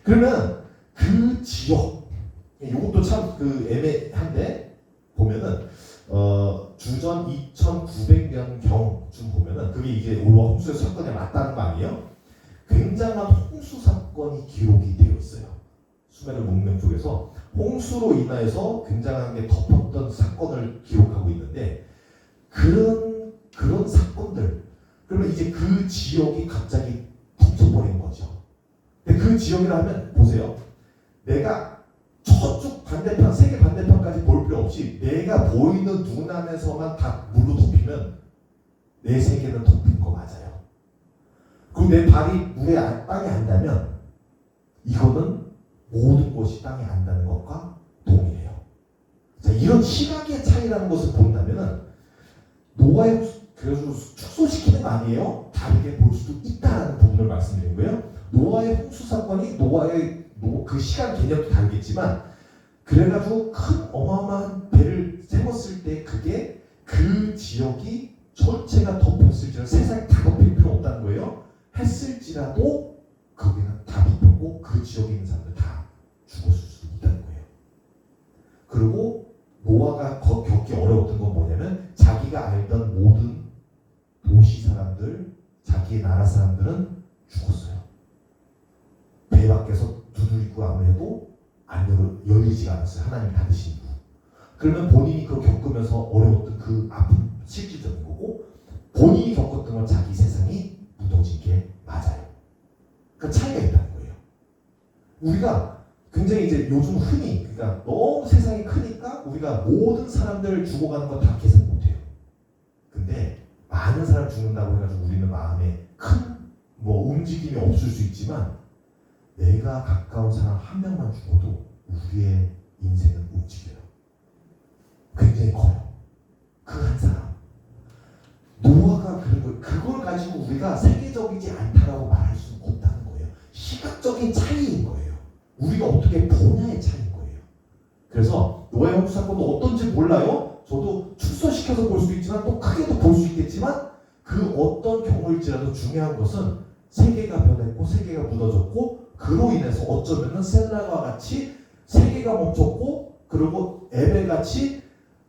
그러면 그 지역, 이것도 참 그 애매한데, 보면은 주전 2900년경쯤 보면은 그게 이제 노아 홍수의 사건에 맞다는 거 아니에요? 굉장한 홍수 사건이 기록이 되어 있어요. 수메르 문명 쪽에서 홍수로 인하여서 굉장한 게 덮었던 사건을 기록하고 있는데, 그런 사건들, 그러면 이제 그 지역이 갑자기 덮여버린 거죠. 근데 그 지역이라 하면 보세요. 내가 저쪽 반대편, 세계 반대편까지 볼 필요 없이 내가 보이는 눈 안에서만 다 물로 덮이면 내 세계는 덮인 거 맞아요. 그리고 내 발이 물에 땅에 안다면 이거는 모든 것이 땅에 안다는 것과 동일해요. 자, 이런 시각의 차이라는 것을 본다면은 노아의 그래서 축소시키는 거 아니에요? 다르게 볼 수도 있다는 부분을 말씀드린 거예요. 노아의 홍수 사건이 그 시간 개념도 다르겠지만, 그래가지고 큰 어마어마한 배를 세웠을 때 그게 그 지역이 전체가 덮였을지라도 세상이 다 덮일 필요 없다는 거예요. 했을지라도 거기는 다 덮였고 그 지역에 있는 사람들 다 죽었을 수도 있다는 거예요. 그리고 노아가 겪기 어려웠던 건 뭐냐면, 자기가 알던 모든 도시 사람들, 자기의 나라 사람들은 죽었어요. 배 밖에서 두들기고 아무래도 안 열리지가 않았어요. 하나님이 닫으신 후. 그러면 본인이 그걸 겪으면서 어려웠던 그 아픔 실질적인 거고, 본인이 겪었던 건 자기 세상이 무너진 게 맞아요. 그 차이가 있다는 거예요. 우리가 굉장히 이제 요즘 흔히, 그러니까 너무 세상이 크니까 우리가 모든 사람들 죽어가는 거 다 계산 못해요. 근데 많은 사람 죽는다고 해가지고 우리는 마음에 큰 뭐 움직임이 없을 수 있지만, 내가 가까운 사람 한 명만 죽어도 우리의 인생은 움직여요. 굉장히 커요. 그 한 사람. 노아가 그런 걸, 그걸 가지고 우리가 세계적이지 않다라고 말할 수는 없다는 거예요. 시각적인 차이인 거예요. 우리가 어떻게 보냐의 차이인 거예요. 그래서 노아의 홍수 사건도 어떤지 몰라요. 저도 축소시켜서 볼 수도 있지만 또 크게도 볼 수 있겠지만, 그 어떤 경우일지라도 중요한 것은 세계가 변했고 세계가 무너졌고, 그로 인해서 어쩌면은 셀라가 같이 세계가 멈췄고, 그리고 에베같이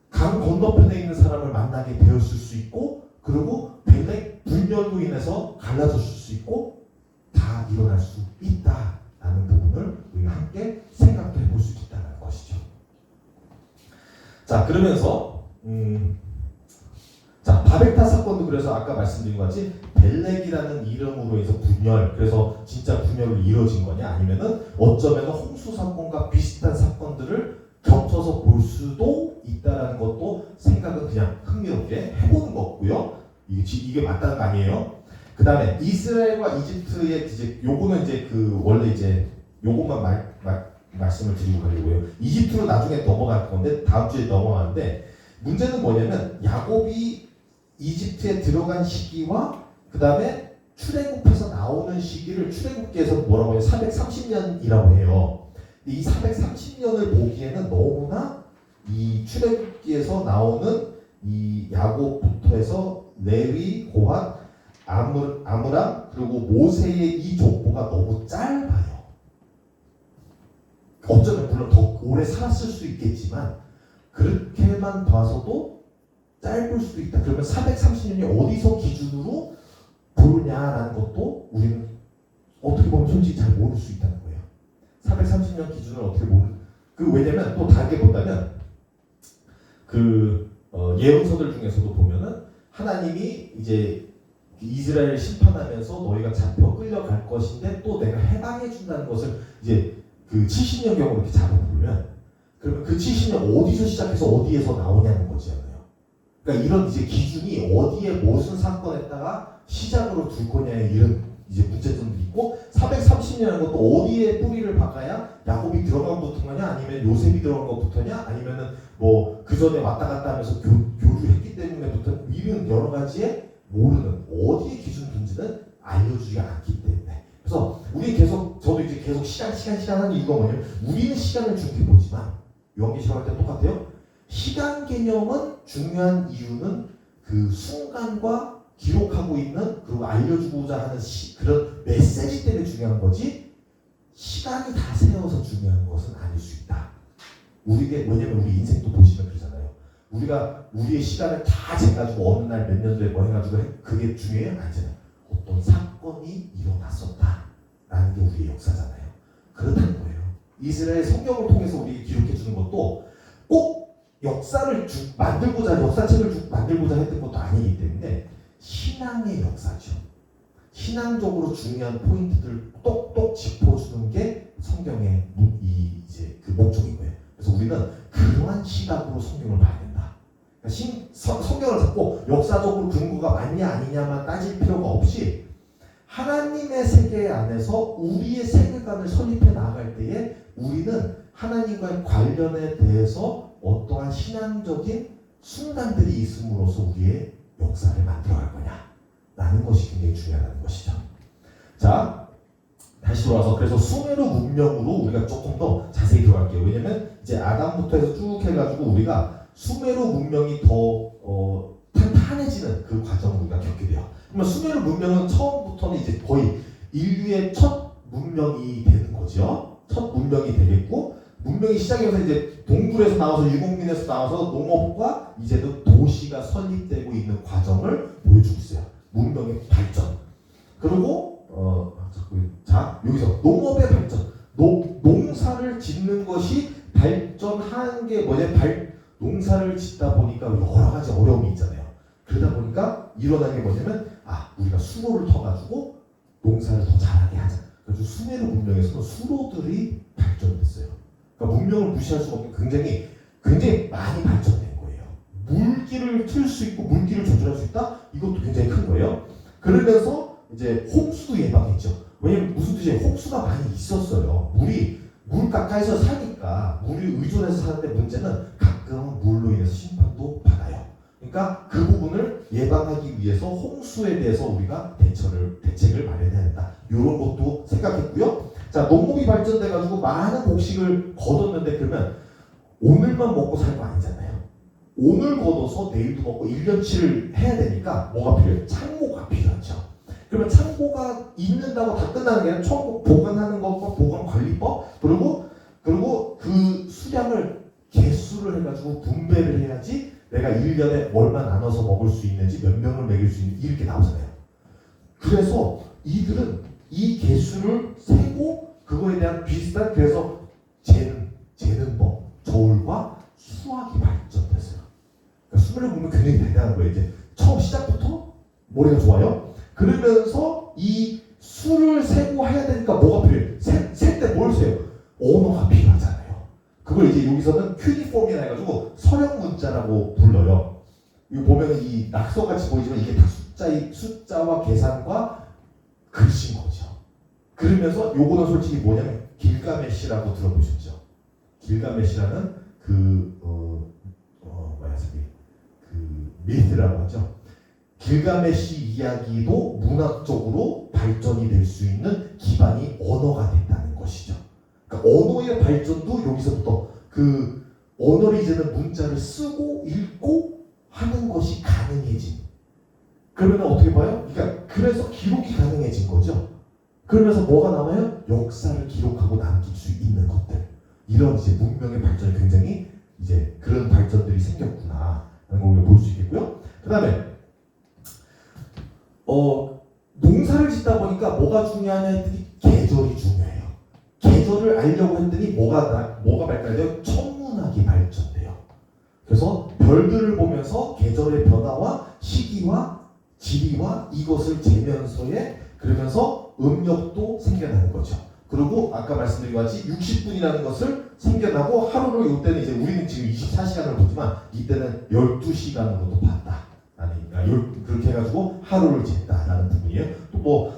강 건너편에 있는 사람을 만나게 되었을 수 있고, 그리고 벨렉 분열로 인해서 갈라졌을 수 있고, 다 일어날 수 있다라는 부분을 우리가 함께 생각도 해볼 수 있다는 것이죠. 자, 그러면서 자, 바벨탑 사건도 그래서 아까 말씀드린 것 같이 벨렉이라는 이름으로 해서 분열, 그래서 진짜 분열로 이루어진 거냐, 아니면은 어쩌면 홍수 사건과 비슷한 사건들을 겹쳐서 볼 수도 있다라는 것도 생각은 그냥 흥미롭게 해보는 거고요. 이게 맞다는 거 아니에요. 그 다음에 이스라엘과 이집트의 이제 요거는 이제 그 원래 이제 요것만 말씀을 드리고 가려고요. 이집트로 나중에 넘어갈 건데, 다음 주에 넘어가는데, 문제는 뭐냐면 야곱이 이집트에 들어간 시기와 그 다음에 출애굽해서 나오는 시기를 출애굽기에서 뭐라고 해요? 430년이라고 해요. 이 430년을 보기에는 너무나 이 출애굽기에서 나오는 이 야곱부터 해서 레위, 고핫, 아므람 그리고 모세의 이 족보가 너무 짧아요. 어쩌면 물론 더 오래 살았을 수 있겠지만 그렇게만 봐서도 짧을 수도 있다. 그러면 430년이 어디서 기준으로 보느냐라는 것도 우리는 어떻게 보면 솔직히 잘 모를 수 있다는 거예요. 430년 기준을 어떻게 왜냐면 또 다르게 본다면 예언서들 중에서도 보면은 하나님이 이제 이스라엘을 심판하면서 너희가 잡혀 끌려갈 것인데 또 내가 해방해 준다는 것을 이제 그 70년경으로 이렇게 잡아보면, 그러면 그 70년 어디서 시작해서 어디에서 나오냐는 거잖아요. 그러니까 이런 이제 기준이 어디에 무슨 사건에다가 시작으로 둘 거냐의 이런 이제 문제점들이 있고, 430년이라는 것도 어디에 뿌리를 박아야 야곱이 들어간 것부터냐, 아니면 요셉이 들어간 것부터냐, 아니면은 뭐 그 전에 왔다 갔다 하면서 교류했기 때문에부터, 이런 여러 가지의 모르는 어디에 기준 둔지는 알려주지 않기 때문에. 그래서 저도 이제 계속 시간 하는 이유가 뭐냐면, 우리는 시간을 중요히 보지만 요한계시록 할 때 똑같아요. 시간 개념은 중요한 이유는 그 순간과 기록하고 있는, 그리고 알려주고자 하는 그런 메시지 때문에 중요한 거지, 시간이 다 세워서 중요한 것은 아닐 수 있다. 왜냐면 우리 인생도 보시면 그러잖아요. 우리가 우리의 시간을 다 재가지고 어느 날 몇 년도에 뭐 해가지고 그게 중요해요? 아니잖아요. 어떤 사건이 일어났었다라는 게 우리의 역사잖아요. 그렇다는 거예요. 이스라엘 성경을 통해서 우리에게 기록해 주는 것도 꼭 역사책을 만들고자 했던 것도 아니기 때문에 신앙의 역사죠. 신앙적으로 중요한 포인트들 똑똑 짚어주는 게 성경의 이제 그 목적인 거예요. 그래서 우리는 그러한 시각으로 성경을 봐야 된다. 그러니까 성경을 잡고 역사적으로 근거가 맞냐 아니냐만 따질 필요가 없이, 하나님의 세계 안에서 우리의 세계관을 설립해 나아갈 때에 우리는 하나님과의 관련에 대해서 어떠한 신앙적인 순간들이 있음으로써 우리의 역사를 만들어갈 거냐라는 것이 굉장히 중요하다는 것이죠. 자, 다시 돌아와서 그래서 수메르 문명으로 우리가 조금 더 자세히 들어갈게요. 왜냐면 이제 아담부터 해서 쭉 해가지고 우리가 수메르 문명이 더 탄탄해지는 그 과정을 우리가 겪게 돼요. 그러면 수메르 문명은 처음부터는 이제 거의 인류의 첫 문명이 되는 거죠. 첫 문명이 되겠고, 문명이 시작해서 이제 동굴에서 나와서 유목민에서 나와서 농업과 이제도 도시가 설립되고 있는 과정을 보여주고 있어요. 문명의 발전. 그리고 자, 여기서 농업의 발전. 농사를 짓는 것이 발전하는 게 뭐냐? 농사를 짓다 보니까 여러 가지 어려움이 있잖아요. 그러다 보니까 일어난 게 뭐냐면 우리가 수로를 터가지고 농사를 더 잘하게 하자. 그래서 수메르 문명에서는 수로들이 발전됐어요. 그러니까 문명을 무시할 수가 없는 굉장히 많이 발전된 거예요. 물길을 틀 수 있고 물길을 조절할 수 있다? 이것도 굉장히 큰 거예요. 그러면서 이제 홍수도 예방했죠. 왜냐면 무슨 뜻이에요? 홍수가 많이 있었어요. 물 가까이서 사니까 물이 의존해서 사는데 문제는 가끔은 물로 인해서 심판도 받아요. 그러니까 그 부분을 예방하기 위해서 홍수에 대해서 우리가 대책을 마련해야 된다. 이런 것도 생각했고요. 자, 농업이 발전돼가지고 많은 곡식을 거뒀는데 그러면 오늘만 먹고 살 거 아니잖아요. 오늘 거둬서 내일도 먹고 1년치를 해야 되니까 뭐가 필요해요? 창고가 필요하죠. 그러면 창고가 있는다고 다 끝나는 게 아니라 창고 보관하는 것과 보관관리법 그리고 그 수량을 개수를 해가지고 분배를 해야지 내가 1년에 얼마 나눠서 먹을 수 있는지 몇 명을 먹일 수 있는지 이렇게 나오잖아요. 그래서 이들은 이 개수를 세고 그거에 대한 비슷한 그래서 재는 법, 저울과 수학이 발전됐어요. 그러니까 수면을 보면 굉장히 대단한 거예요. 이제 처음 시작부터 머리가 좋아요. 그러면서 이 수를 세고 해야 되니까 뭐가 필요해요? 셀 때 뭘 세요? 언어가 필요하잖아요. 그걸 이제 여기서는 큐니폼이라 해가지고 서형 문자라고 불러요. 이거 보면 이 낙서같이 보이지만 이게 다 숫자와 계산과 글씨인 거죠. 그러면서 요거는 솔직히 뭐냐면 길가메시라고 들어보셨죠? 길가메시라는 그 미스라고 하죠. 길가메시 이야기도 문학적으로 발전이 될 수 있는 기반이 언어가 됐다는 것이죠. 그러니까 언어의 발전도 여기서부터 그 언어를 이제는 문자를 쓰고 읽고 하는 것이 가능해진. 그러면 어떻게 봐요? 그러니까 그래서 기록이 가능해진 거죠. 그러면서 뭐가 남아요? 역사를 기록하고 남길 수 있는 것들. 이런 이제 문명의 발전이 굉장히 이제 그런 발전들이 생겼구나 하는 걸 볼 수 있겠고요. 그 다음에 농사를 짓다 보니까 뭐가 중요하냐 했더니 계절이 중요해요. 계절을 알려고 했더니 뭐가 발달돼요? 천문학이 발전돼요. 그래서 별들을 보면서 계절의 변화와 시기와 지리와 이것을 재면서에 그러면서 음력도 생겨나는 거죠. 그리고 아까 말씀드린 것 같이 60분이라는 것을 생겨나고 하루를 이때는 이제 우리는 지금 24시간을 보지만 이때는 12시간으로도 봤다. 그렇게 해가지고 하루를 쟀다라는 부분이에요. 또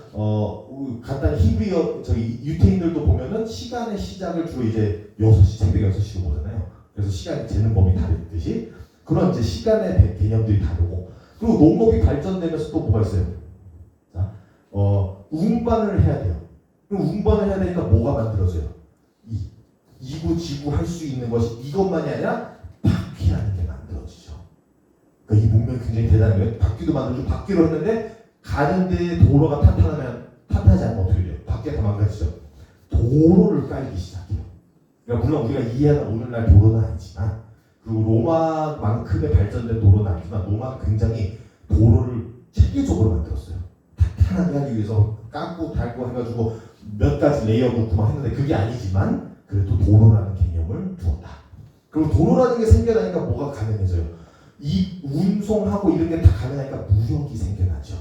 간단히 히브리어 저희 유태인들도 보면은 시간의 시작을 주로 이제 6시 새벽 6시로 보잖아요. 그래서 시간이 재는 법이 다르듯이 그런 이제 시간의 개념들이 다르고 그리고 농업이 발전되면서 또 뭐가 있어요? 자, 운반을 해야 돼요. 그럼 운반을 해야 되니까 뭐가 만들어져요? 이구지구 할 수 있는 것이 이것만이 아니라 바퀴라는 게 만들어지죠. 그러니까 이 문명이 굉장히 대단한 거예요. 바퀴도 만들어주고 바퀴로 했는데 가는데 도로가 탄탄하지 않으면 어떻게 돼요? 바퀴가 다 망가지죠. 도로를 깔기 시작해요. 그러니까 물론 우리가 이해하는 오늘날 도로는 아니지만 그리고 로마만큼의 발전된 도로는 아니지만 로마는 굉장히 도로를 체계적으로 만들었어요. 탄탄하게 하기 위해서 깎고 닳고 해가지고 몇 가지 레이어 놓고 막 했는데 그게 아니지만 그래도 도로라는 개념을 두었다. 그리고 도로라는 게 생겨나니까 뭐가 가능해져요? 이 운송하고 이런 게 다 가능하니까 무역이 생겨나죠.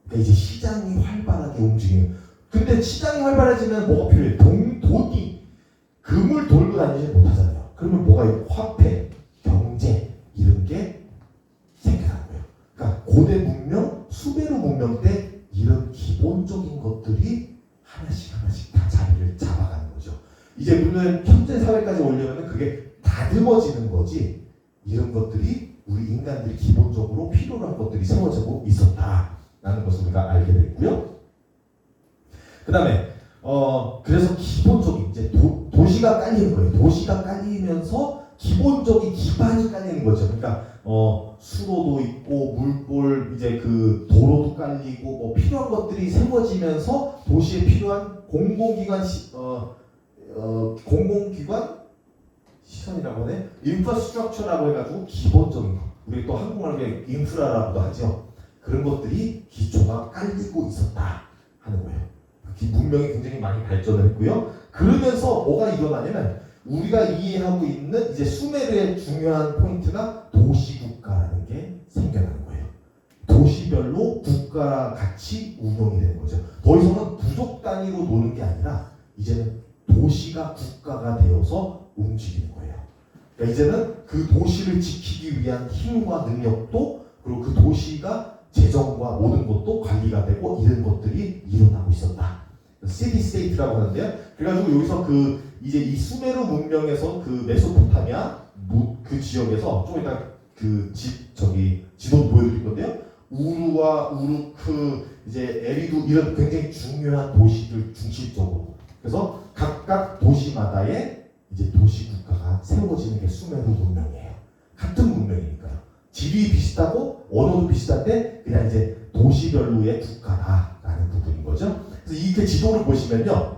그러니까 이제 시장이 활발하게 움직이는. 근데 시장이 활발해지면 뭐가 필요해? 돈이 금을 돌고 다니지 못하잖아요. 그러면 뭐가 있고 화폐, 경제 이런 게 생겨나는 거예요. 그러니까 고대 문명, 수메르 문명 때 이런 기본적인 것들이 하나씩 다 자리를 잡아가는 거죠. 이제 물론 현재 사회까지 오려면 그게 다듬어지는 거지 이런 것들이 우리 인간들이 기본적으로 필요로 한 것들이 세워지고 있었다라는 것을 우리가 알게 됐고요. 그 다음에 그래서 기본적인 이제 도시가 깔리는 거예요. 도시가 깔리면서 기본적인 기반이 깔리는 거죠. 그러니까 수로도 있고 물볼 이제 그 도로도 깔리고 뭐 필요한 것들이 세워지면서 도시에 필요한 공공기관 시설이라고 하네. 인프라스트럭처라고 해가지고 기본적인 거. 우리 또 한국말로 인프라라고도 하죠. 그런 것들이 기초가 깔리고 있었다 하는 거예요. 문명이 굉장히 많이 발전을 했고요. 그러면서 뭐가 일어나냐면 우리가 이해하고 있는 이제 수메르의 중요한 포인트가 도시국가라는 게 생겨나는 거예요. 도시별로 국가랑 같이 운영이 되는 거죠. 더 이상은 부족 단위로 노는 게 아니라 이제는 도시가 국가가 되어서 움직이는 거예요. 그러니까 이제는 그 도시를 지키기 위한 힘과 능력도 그리고 그 도시가 재정과 모든 것도 관리가 되고 이런 것들이 일어나고 있었다. 시티 스테이트라고 하는데요. 그래가지고 여기서 그 이제 이 수메르 문명에서 그 메소포타미아 그 지역에서 좀 이따 그 지도 보여드릴 건데요. 우루와 우루크 이제 에리두 이런 굉장히 중요한 도시들 중심적으로 그래서 각각 도시마다의 이제 도시 국가가 세워지는 게 수메르 문명이에요. 같은 문명이니까요. 지리 비슷하고 언어도 비슷한데 그냥 이제 도시별로의 국가다라는 부분인 거죠. 그래서 이렇게 지도를 보시면요,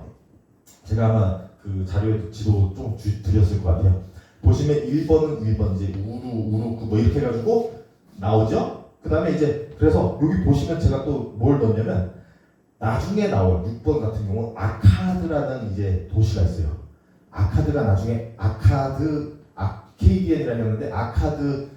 제가 아마 그 자료에 지도 좀 드렸을 것 같아요. 보시면 1번은 1번 이제 우루크 뭐 이렇게 해가지고 나오죠. 그 다음에 이제 그래서 여기 보시면 제가 또 뭘 넣냐면 나중에 나올 6번 같은 경우는 아카드라는 이제 도시가 있어요. 아카드가 나중에 아케이디언이라는 했는데 아카드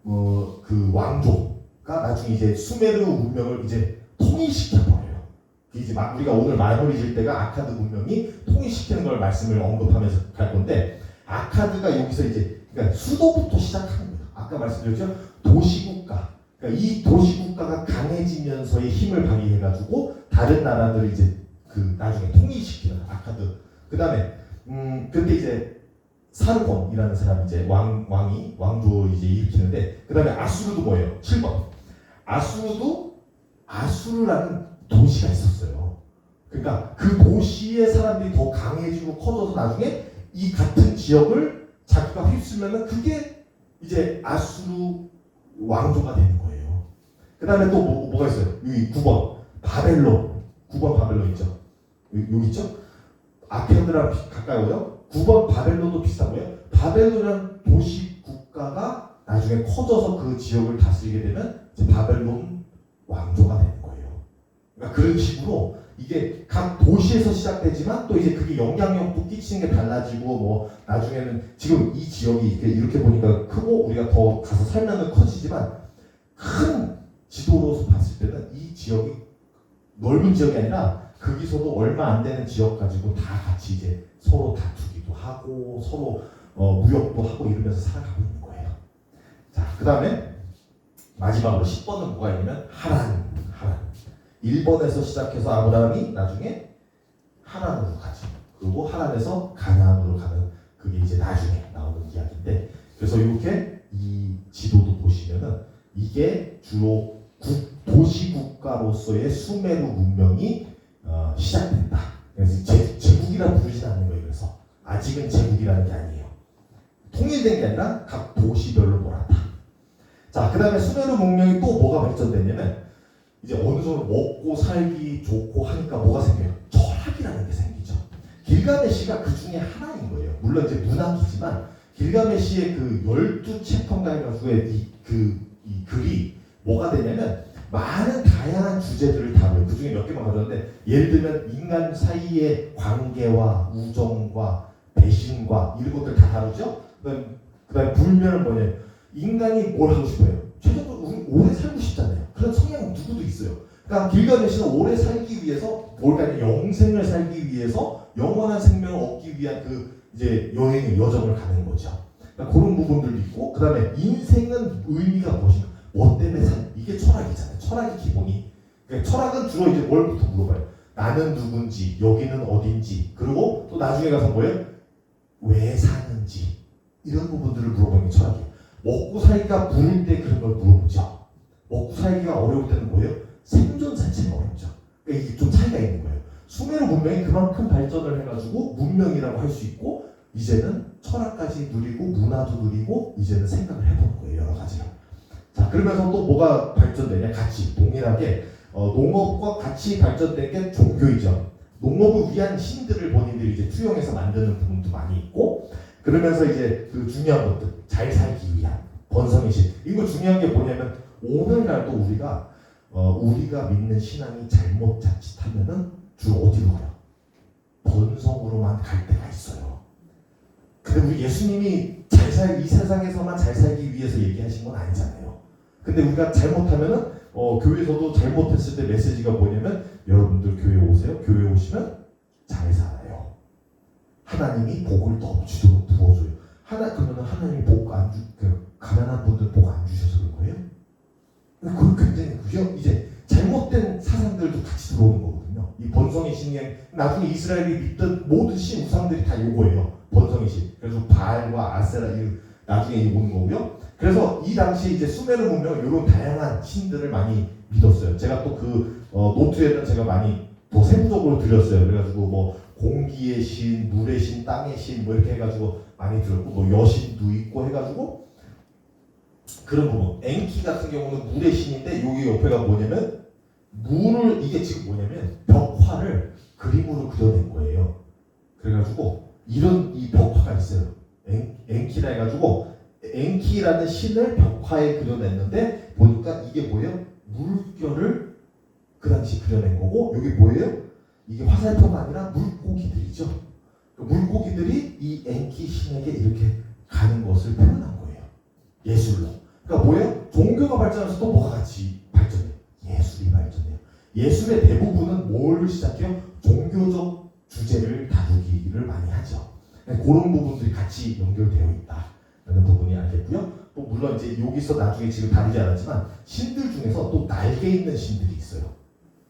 그 왕조가 나중에 이제 수메르 문명을 이제 통일시켜 버려요. 이제 막 우리가 오늘 마무리 질 때가 아카드 문명이 통일시키는 걸 말씀을 언급하면서 갈 건데 아카드가 여기서 이제 그러니까 수도부터 시작하는 거예요. 아까 말씀드렸죠 도시국가. 그러니까 이 도시국가가 강해지면서의 힘을 발휘해가지고 다른 나라들을 이제 그 나중에 통일시키는 아카드. 그 다음에 그때 이제 사르곤이라는 사람이 이제 왕조 이제 일으키는데 그 다음에 아수르도 뭐예요? 7번. 아수르라는 도시가 있었어요. 그러니까 그 도시의 사람들이 더 강해지고 커져서 나중에 이 같은 지역을 자기가 휩쓰면은 그게 이제 아수르 왕조가 되는 거예요. 그 다음에 또 뭐가 있어요? 여기 9번 바벨론. 9번 바벨론 있죠? 여기 있죠? 아케드랑 가까이 오죠? 9번 바벨론도 비슷하고요. 바벨론이라는 도시 국가가 나중에 커져서 그 지역을 다스리게 되면 이제 바벨론 왕조가 되는 거예요. 그러니까 그런 식으로 이게 각 도시에서 시작되지만 또 이제 그게 영향력도 끼치는 게 달라지고 뭐 나중에는 지금 이 지역이 이렇게 보니까 크고 우리가 더 가서 살면 커지지만 큰 지도로서 봤을 때는 이 지역이 넓은 지역이 아니라 거기서도 얼마 안 되는 지역 가지고 다 같이 이제 서로 다투기도 하고 서로 무역도 하고 이러면서 살아가고 있는 거예요. 자, 그 다음에 마지막으로 10번은 뭐가 있냐면 하란. 1번에서 시작해서 아브라함이 나중에 하란으로 가죠. 그리고 하란에서 가나안으로 가는 그게 이제 나중에 나오는 이야기인데 그래서 이렇게 이 지도도 보시면은 이게 주로 도시국가로서의 수메르 문명이 시작된다. 그래서 제국이라 부르진 않는 거예요. 그래서 아직은 제국이라는 게 아니에요. 통일된 게 아니라 각 도시별로 몰았다. 자, 그 다음에 수메르 문명이 또 뭐가 발전됐냐면 이제 어느 정도 먹고 살기 좋고 하니까 뭐가 생겨요? 철학이라는 게 생기죠. 길가메시가 그 중에 하나인 거예요. 물론 이제 문학이지만 길가메시의 그 12챕터인가 해가지고 이 글이 뭐가 되냐면 많은 다양한 주제들을 다뤄요. 그 중에 몇 개만 가져왔는데 예를 들면 인간 사이의 관계와 우정과 배신과 이런 것들 다 다루죠. 그다음에 불면은 뭐냐? 인간이 뭘 하고 싶어요? 최종적으로 우리 오래 살고 싶잖아요. 그런 성향은 누구도 있어요. 그러니까 길가메시는 오래 살기 위해서 뭘까? 영생을 살기 위해서 영원한 생명을 얻기 위한 그 이제 여행의 여정을 가는 거죠. 그러니까 그런 부분들도 있고 그다음에 인생은 의미가 무엇인가? 뭐 때문에 사는 이게 철학이잖아요. 철학의 기본이. 그러니까 철학은 주로 이제 뭘부터 물어봐요. 나는 누군지, 여기는 어딘지, 그리고 또 나중에 가서 뭐예요? 왜 사는지 이런 부분들을 물어보는 게 철학이에요. 먹고 살기가 부를 때 그런 걸 물어보죠. 먹고 살기가 어려울 때는 뭐예요? 생존 자체가 어렵죠. 그러니까 이게 좀 차이가 있는 거예요. 수메르 문명이 그만큼 발전을 해가지고 문명이라고 할 수 있고 이제는 철학까지 누리고 문화도 누리고 이제는 생각을 해보는 거예요. 여러 가지로. 자, 그러면서 또 뭐가 발전되냐? 같이 동일하게 농업과 같이 발전된 게 종교이죠. 농업을 위한 신들을 본인들이 이제 투영해서 만드는 부분도 많이 있고 그러면서 이제 그 중요한 것들 잘 살기 위한 번성의 신 이거 중요한 게 뭐냐면 오늘날도 우리가 믿는 신앙이 잘못 자칫하면은 주로 어디로 가요? 본성으로만 갈 때가 있어요. 근데 우리 예수님이 이 세상에서만 잘 살기 위해서 얘기하신 건 아니잖아요. 근데 우리가 잘못하면은 교회에서도 잘못했을 때 메시지가 뭐냐면 여러분들 교회 오세요. 교회 오시면 잘 살아요. 하나님이 복을 넘치도록 부어줘요. 그러면 하나님이 복 안 가난한 분들 복 안 주셔서 그런 거예요? 그건 굉장히 이제 잘못된 사상들도 같이 들어오는 거거든요. 이 번성의 신앙, 나중에 이스라엘이 믿던 모든 신 우상들이 다 요거예요. 번성의 신. 그래서 바알과 아세라 나중에 오는 거고요. 그래서 이 당시에 이제 수메르 문명 이런 다양한 신들을 많이 믿었어요. 제가 또 노트에는 제가 많이 더 세부적으로 드렸어요. 그래가지고 뭐 공기의 신, 물의 신, 땅의 신 뭐 이렇게 해가지고 많이 들었고 뭐 여신도 있고 해가지고 그런 부분. 엔키 같은 경우는 물의 신인데 여기 옆에가 뭐냐면 이게 지금 뭐냐면 벽화를 그림으로 그려낸 거예요. 그래가지고 이런 이 벽화가 있어요. 엔키라 해가지고 엔키라는 신을 벽화에 그려냈는데 보니까 이게 뭐예요? 물결을 그 당시 그려낸 거고 여기 뭐예요? 이게 화살표가 아니라 물고기들이죠. 물고기들이 이 엔키 신에게 이렇게 가는 것을 표현한 거예요. 예술로. 그러니까 뭐예요? 종교가 발전해서 또 뭐가 같이 발전해요? 예술이 발전해요. 예술의 대부분은 뭘 시작해요? 종교적 주제를 다루기를 많이 하죠. 그런 부분들이 같이 연결되어 있다라는 부분이 알겠고요. 또 물론 이제 여기서 나중에 지금 다루지 않았지만 신들 중에서 또 날개 있는 신들이 있어요.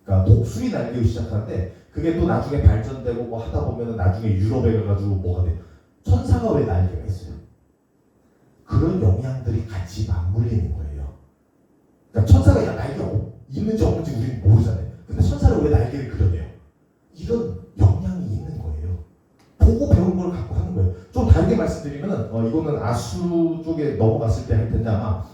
그러니까 독수리 날개로 시작하는데 그게 또 나중에 발전되고 뭐 하다 보면은 나중에 유럽에 가가지고 뭐가 돼요? 천사가 왜 날개가 있어요? 그런 영향들이 같이 맞물리는 거예요. 그러니까 천사가 날개가 있는지 없는지 우리는 모르잖아요. 근데 천사를 왜 날개를 그려내요? 이런 영향이 있는 거예요. 보고 배운 걸 갖고 하는 거예요. 좀 다르게 말씀드리면은 이거는 아수르 쪽에 넘어갔을 때 할 텐데 아마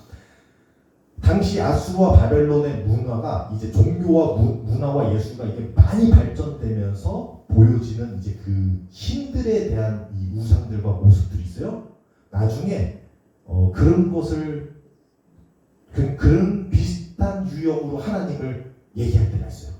당시 아수르와 바벨론의 문화가 이제 종교와 문화와 예술가 이게 많이 발전되면서 보여지는 이제 그 신들에 대한 이 우상들과 모습들이 있어요. 나중에 그런 것을 그런 비슷한 유형으로 하나님을 얘기할 때가 있어요.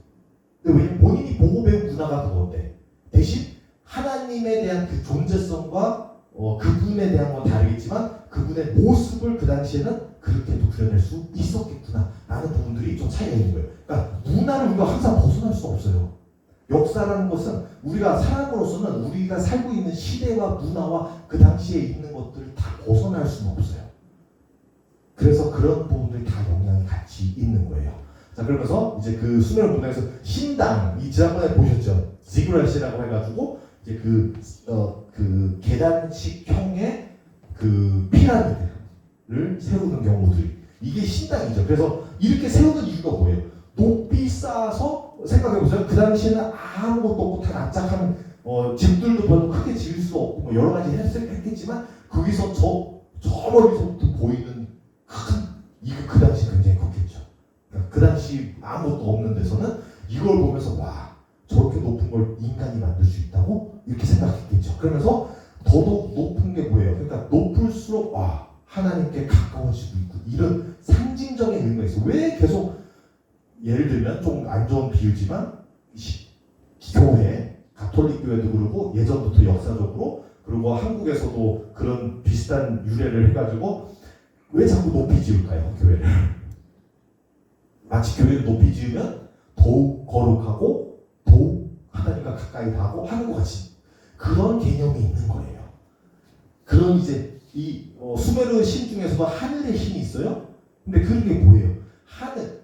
근데 왜냐면 본인이 보고 배운 문화가 그건데 대신 하나님에 대한 그 존재성과 그분에 대한 건 다르겠지만 그분의 모습을 그 당시에는 그렇게도 그려낼 수 있었겠구나 라는 부분들이 좀 차이가 있는 거예요. 그러니까 문화를 우리가 항상 벗어날 수가 없어요. 역사라는 것은 우리가 사람으로서는 우리가 살고 있는 시대와 문화와 그 당시에 있는 것들을 다 벗어날 수는 없어요. 그래서 그런 부분들이 다 영향이 같이 있는 거예요. 자, 그러면서 이제 그 수메르 문화에서 신당, 이 지난번에 보셨죠? 지그랄시라고 해가지고 이제 그 계단식형의 그 피라미드를 세우는 경우들이 이게 신당이죠. 그래서 이렇게 세우는 이유가 뭐예요? 높이 쌓아서 생각해보세요. 그 당시에는 아무것도 없고 다 납작한 집들도 별로 크게 지을 수 없고 뭐 여러 가지 했겠지만 거기서 저 멀리서부터 보이는 그 당시 굉장히 컸겠죠. 그 당시 아무것도 없는 데서는 이걸 보면서 와 저렇게 높은 걸 인간이 만들 수 있다고 이렇게 생각했겠죠. 그러면서 더더욱 높은 게 뭐예요? 그러니까 높을수록 와 하나님께 가까워지고 있고 이런 상징적인 의미가 있어요. 왜 계속 예를 들면 좀 안 좋은 비유지만 교회, 가톨릭 교회도 그러고 예전부터 역사적으로 그리고 한국에서도 그런 비슷한 유래를 해가지고 왜 자꾸 높이 지을까요? 교회를 마치 교회를 높이 지으면 더욱 거룩하고 더욱 하나님과 가까이 가고 하는 것 같이 그런 개념이 있는 거예요. 그런 이제 이 수메르 신 중에서도 하늘의 신이 있어요. 근데 그런 게 뭐예요?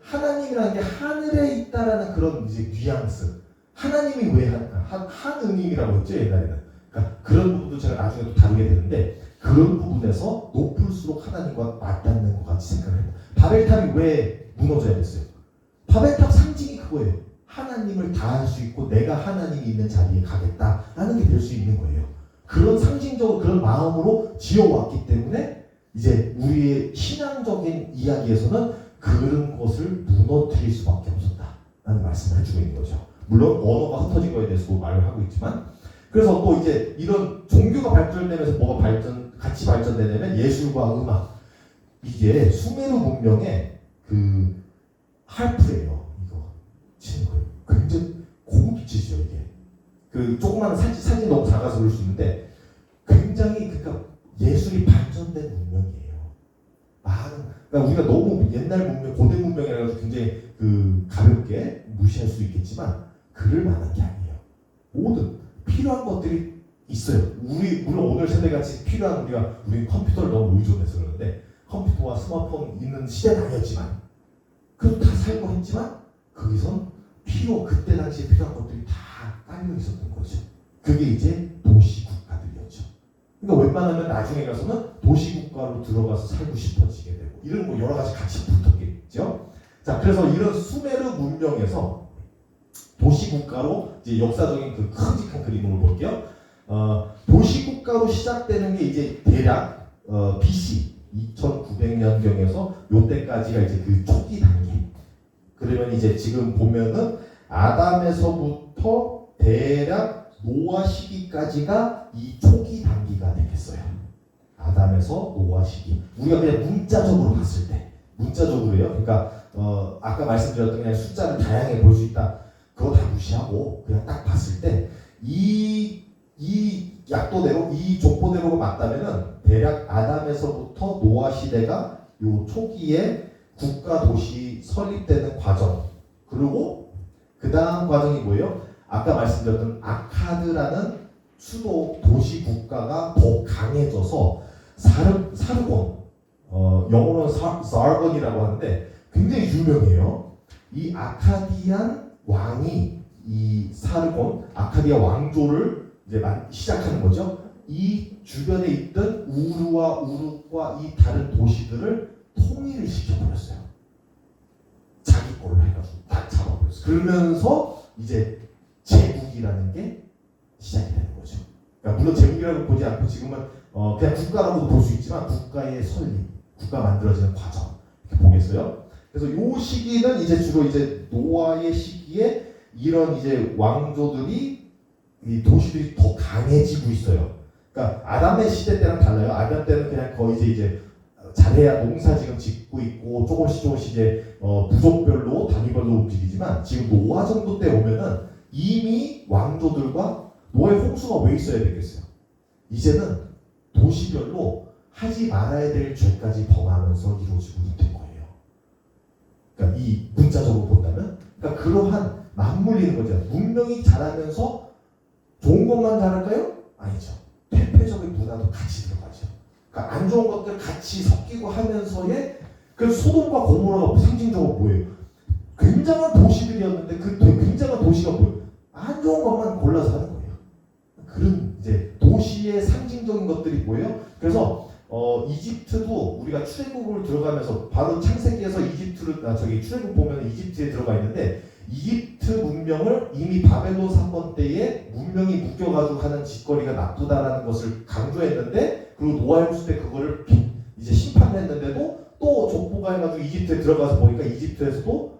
하나님이라는 게 하늘에 있다라는 그런 이제 뉘앙스. 하나님이 왜 하느님이라고 했죠 옛날에는. 그러니까 그런 부분도 제가 나중에 또 다루게 되는데 그런 부분에서 높을수록 하나님과 맞닿는 것 같이 생각을 해요. 바벨탑이 왜 무너져야 됐어요? 바벨탑 상징이 그거예요. 하나님을 다 할 수 있고 내가 하나님이 있는 자리에 가겠다라는 게 될 수 있는 거예요. 그런 상징적으로 그런 마음으로 지어왔기 때문에 이제 우리의 신앙적인 이야기에서는 그런 것을 무너뜨릴 수밖에 없었다라는 말씀을 해주고 있는 거죠. 물론 언어가 흩어진 거에 대해서도 말을 하고 있지만 그래서 또 이제 이런 종교가 발전되면서 뭐가 같이 발전되냐면 예술과 음악 이게 수메르 문명의 그 할프예요. 이거 치는 거예요. 굉장히 고급지죠 이게. 그 그 조그마한 사진 너무 작아서 그럴 수 있는데 굉장히 그러니까 예술이 발전된 문명이에요. 그러니까 우리가 너무 옛날 문명, 고대 문명이라 해서 굉장히 그 가볍게 무시할 수 있겠지만 그럴 만한 게 아니에요. 모든 필요한 것들이 있어요. 물론 오늘 세대같이 필요한 우리 컴퓨터를 너무 의존해서 그러는데 컴퓨터와 스마트폰 있는 시대는 아니었지만 그래도 다 살고 했지만 거기선 그때 당시에 필요한 것들이 다 깔려 있었던 거죠. 그게 이제 도시국가들이었죠. 그러니까 웬만하면 나중에 가서는 도시국가로 들어가서 살고 싶어지게 되고 이런 뭐 여러 가지 같이 붙었겠죠. 자, 그래서 이런 수메르 문명에서 도시국가로 이제 역사적인 그 큼직한 그림을 볼게요. 도시국가로 시작되는 게 이제 대략 BC 2900년경에서 요때까지가 이제 그 초기 단계. 그러면 이제 지금 보면은 아담에서부터 대략 노아 시기까지가 이 초기 단계가 되겠어요. 아담에서 노아 시기. 우리가 그냥 문자적으로 봤을 때, 문자적으로요. 그러니까 아까 말씀드렸던 그냥 숫자를 다양하게 볼 수 있다. 그거 다 무시하고 그냥 딱 봤을 때 이 약도대로 이 족보대로가 맞다면은 대략 아담에서부터 노아 시대가 요 초기에 국가 도시 설립되는 과정. 그리고 그 다음 과정이 뭐예요? 아까 말씀드렸던 아카드라는 수도 도시 국가가 더 강해져서 사르곤 영어로는 사르곤이라고 하는데 굉장히 유명해요. 이 아카디안 왕이 이 사르곤 아카디아 왕조를 이제 시작하는 거죠. 이 주변에 있던 우르와 우룩과 이 다른 도시들을 통일을 시켜버렸어요. 자기 걸로 해가지고 다 잡아버렸어요. 그러면서 이제 제국이라는 게 시작이 되는 거죠. 그러니까 물론 제국이라고 보지 않고 지금은 그냥 국가라고도 볼 수 있지만 국가의 설립, 국가 만들어지는 과정 이렇게 보겠어요. 그래서 요 시기는 이제 주로 이제 노아의 시기에 이런 이제 왕조들이 이 도시들이 더 강해지고 있어요. 그러니까 아담의 시대 때랑 달라요. 아담 때는 그냥 거의 이제 잘해야 농사 지금 짓고 있고 조금씩 이제 부족별로 단위별로 움직이지만 지금 노아 정도 때 오면은 이미 왕조들과 노아의 홍수가 왜 있어야 되겠어요? 이제는 도시별로 하지 말아야 될 죄까지 범하면서 이루어지고 있는 거예요. 그러니까 이 문자적으로 본다면 그러니까 그러한 맞물리는 거죠. 문명이 자라면서 좋은 것만 자랄까요? 아니죠. 퇴폐적인 문화도 같이 들어가죠. 그러니까 안 좋은 것들 같이 섞이고 하면서의 그 소돔과 고모라가 상징적으로 뭐예요? 굉장한 도시들이었는데 그 굉장한 도시가 뭐예요? 안 좋은 것만 골라서 하는 거예요. 그런 이제 도시의 상징적인 것들이 뭐예요? 그래서 이집트도 우리가 출애굽을 들어가면서 바로 창세기에서 출애굽 보면 이집트에 들어가 있는데 이집트 문명을 이미 바벨론 사건 때에 문명이 묶여가지고 하는 짓거리가 나쁘다라는 것을 강조했는데 그리고 노아 홍수 때 그거를 이제 심판했는데도 또 족보가 해가지고 이집트에 들어가서 보니까 이집트에서도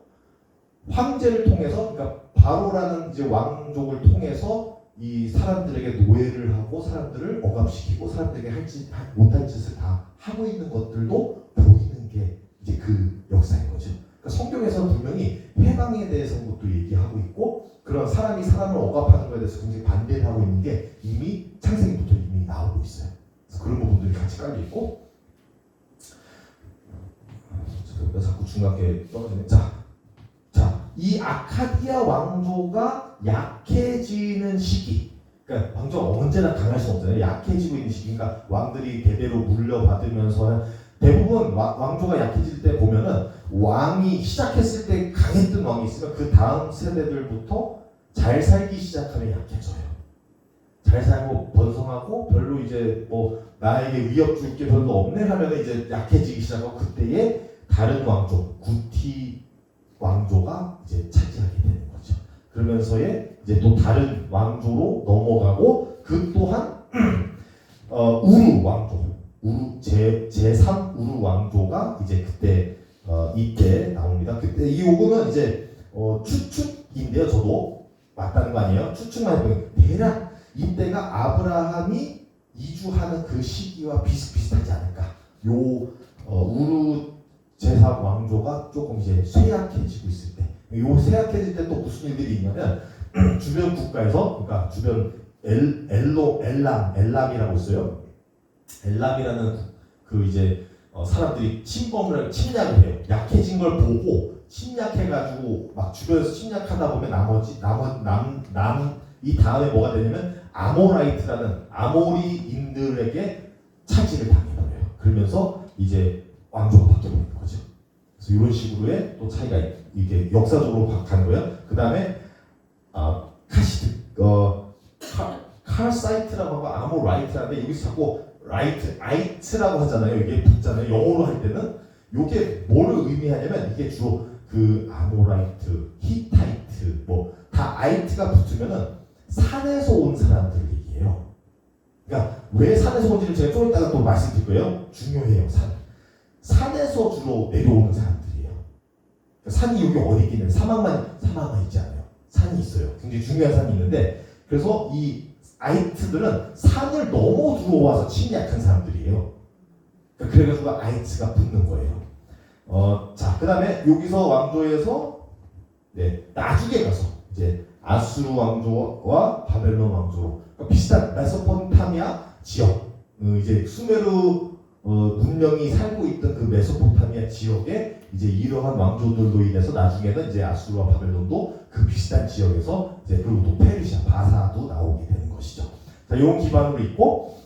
황제를 통해서 그러니까 바로라는 이제 왕족을 통해서 이 사람들에게 노예를 하고 사람들을 억압시키고 사람들에게 못할 짓을 다 하고 있는 것들도 보이는 게 이제 그 역사인 거죠. 그러니까 성경에서 분명히 해방에 대해서 것도 얘기하고 있고 그런 사람이 사람을 억압하는 것에 대해서 굉장히 반대를 하고 있는 게 이미 창세기부터 이미 나오고 있어요. 그래서 그런 부분들이 같이 깔려 있고 왜 자꾸 중간에 떨어지네. 이 아카디아 왕조가 약해지는 시기. 그러니까 왕조가 언제나 강할 수 없잖아요. 약해지고 있는 시기. 그러니까 왕들이 대대로 물려받으면서 대부분 왕조가 약해질 때 보면은 왕이 시작했을 때 강했던 왕이 있으면 그 다음 세대들부터 잘 살기 시작하면 약해져요. 잘 살고 번성하고 별로 이제 뭐 나에게 위협 줄 게 별로 없네 하면 이제 약해지기 시작하고 그때에 다른 왕조, 구티 왕조가 이제 차지하게 되는 거죠. 그러면서의 이제 또 다른 왕조로 넘어가고 그 또한 우루 왕조, 제3 우루 왕조가 이제 그때 이때 나옵니다. 그때 이 요거는 이제 추측인데요. 저도 맞다는 거 아니에요? 추측만 해보면 대략 이때가 아브라함이 이주하는 그 시기와 비슷비슷하지 않을까. 우루 제3 왕조가 조금 이제 쇠약해지고 있을 때, 요 쇠약해질 때 또 무슨 일들이 있냐면 주변 국가에서 그러니까 주변 엘람이라고 있어요. 엘람이라는 그 이제 사람들이 침략을 해요. 약해진 걸 보고 침략해가지고 막 주변에서 침략하다 보면 이 다음에 뭐가 되냐면 아모라이트라는 아모리인들에게 차지를 당해버려요. 그러면서 이제 왕조가 바뀌어버리는 거죠. 그래서 이런 식으로의 또 차이가 이게 역사적으로 가는 거예요. 그 다음에 카시드, 칼사이트라고 하고 아모라이트라는데 여기서 자꾸 아이트라고 하잖아요. 이게 붙잖아요. 영어로 할 때는 이게 뭐를 의미하냐면 이게 주로 그 아모라이트, 히타이트 뭐 다 아이트가 붙으면은 산에서 온 사람들 얘기예요. 그러니까 왜 산에서 온지를 제가 좀 이따가 또 말씀드릴 거예요. 중요해요. 산에서 주로 내려오는 사람들이에요. 그러니까 산이 여기 어디 있겠냐면 사막만 있지 않아요. 산이 있어요. 굉장히 중요한 산이 있는데 그래서 이 아이트들은 산을 넘어 들어와서 침략한 사람들이에요. 그러니까 그래가지고 아이트가 붙는 거예요. 자, 그 다음에 여기서 왕조에서 나중에 가서 이제 아수르 왕조와 바벨론 왕조로 그러니까 비슷한 메소포타미아 지역, 이제 수메르 문명이 살고 있던 그 메소포타미아 지역에 이제 이러한 왕조들로 인해서 나중에는 이제 아수르와 바벨론도 그 비슷한 지역에서 이제 그리고 또 페르시아, 바사도 나오게 되는 것이죠. 자, 이런 기반으로 있고,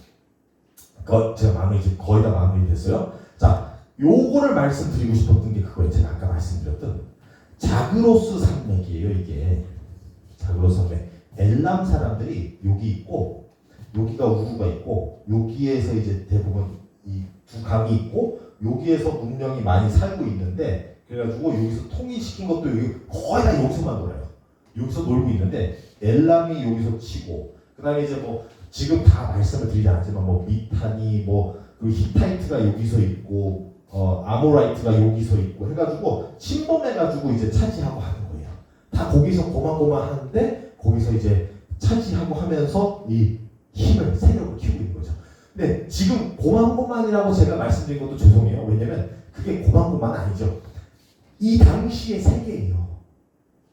제가 이제 거의 다 마무리됐어요. 자, 요거를 말씀드리고 싶었던 게 그거예요. 제가 아까 말씀드렸던 자그로스 산맥이에요. 이게 자그로스 산맥. 엘람 사람들이 여기 있고, 여기가 우루가 있고, 여기에서 이제 대부분 이 두 강이 있고, 여기에서 문명이 많이 살고 있는데, 그래가지고 여기서 통일시킨 것도 여기 거의 다 여기서만 놀아요. 여기서 놀고 있는데 엘람이 여기서 치고 그다음에 이제 뭐 지금 다 말씀을 드리지 않지만 뭐 미탄이 뭐 그리고 히타이트가 여기서 있고 아모라이트가 여기서 있고 해가지고 침범해가지고 이제 차지하고 하는 거예요. 다 거기서 고만고만하는데 거기서 이제 차지하고 하면서 이 세력을 키우고 있는 거죠. 근데 지금 고만고만이라고 제가 말씀드린 것도 죄송해요. 왜냐면 그게 고만고만 아니죠. 이 당시의 세계예요.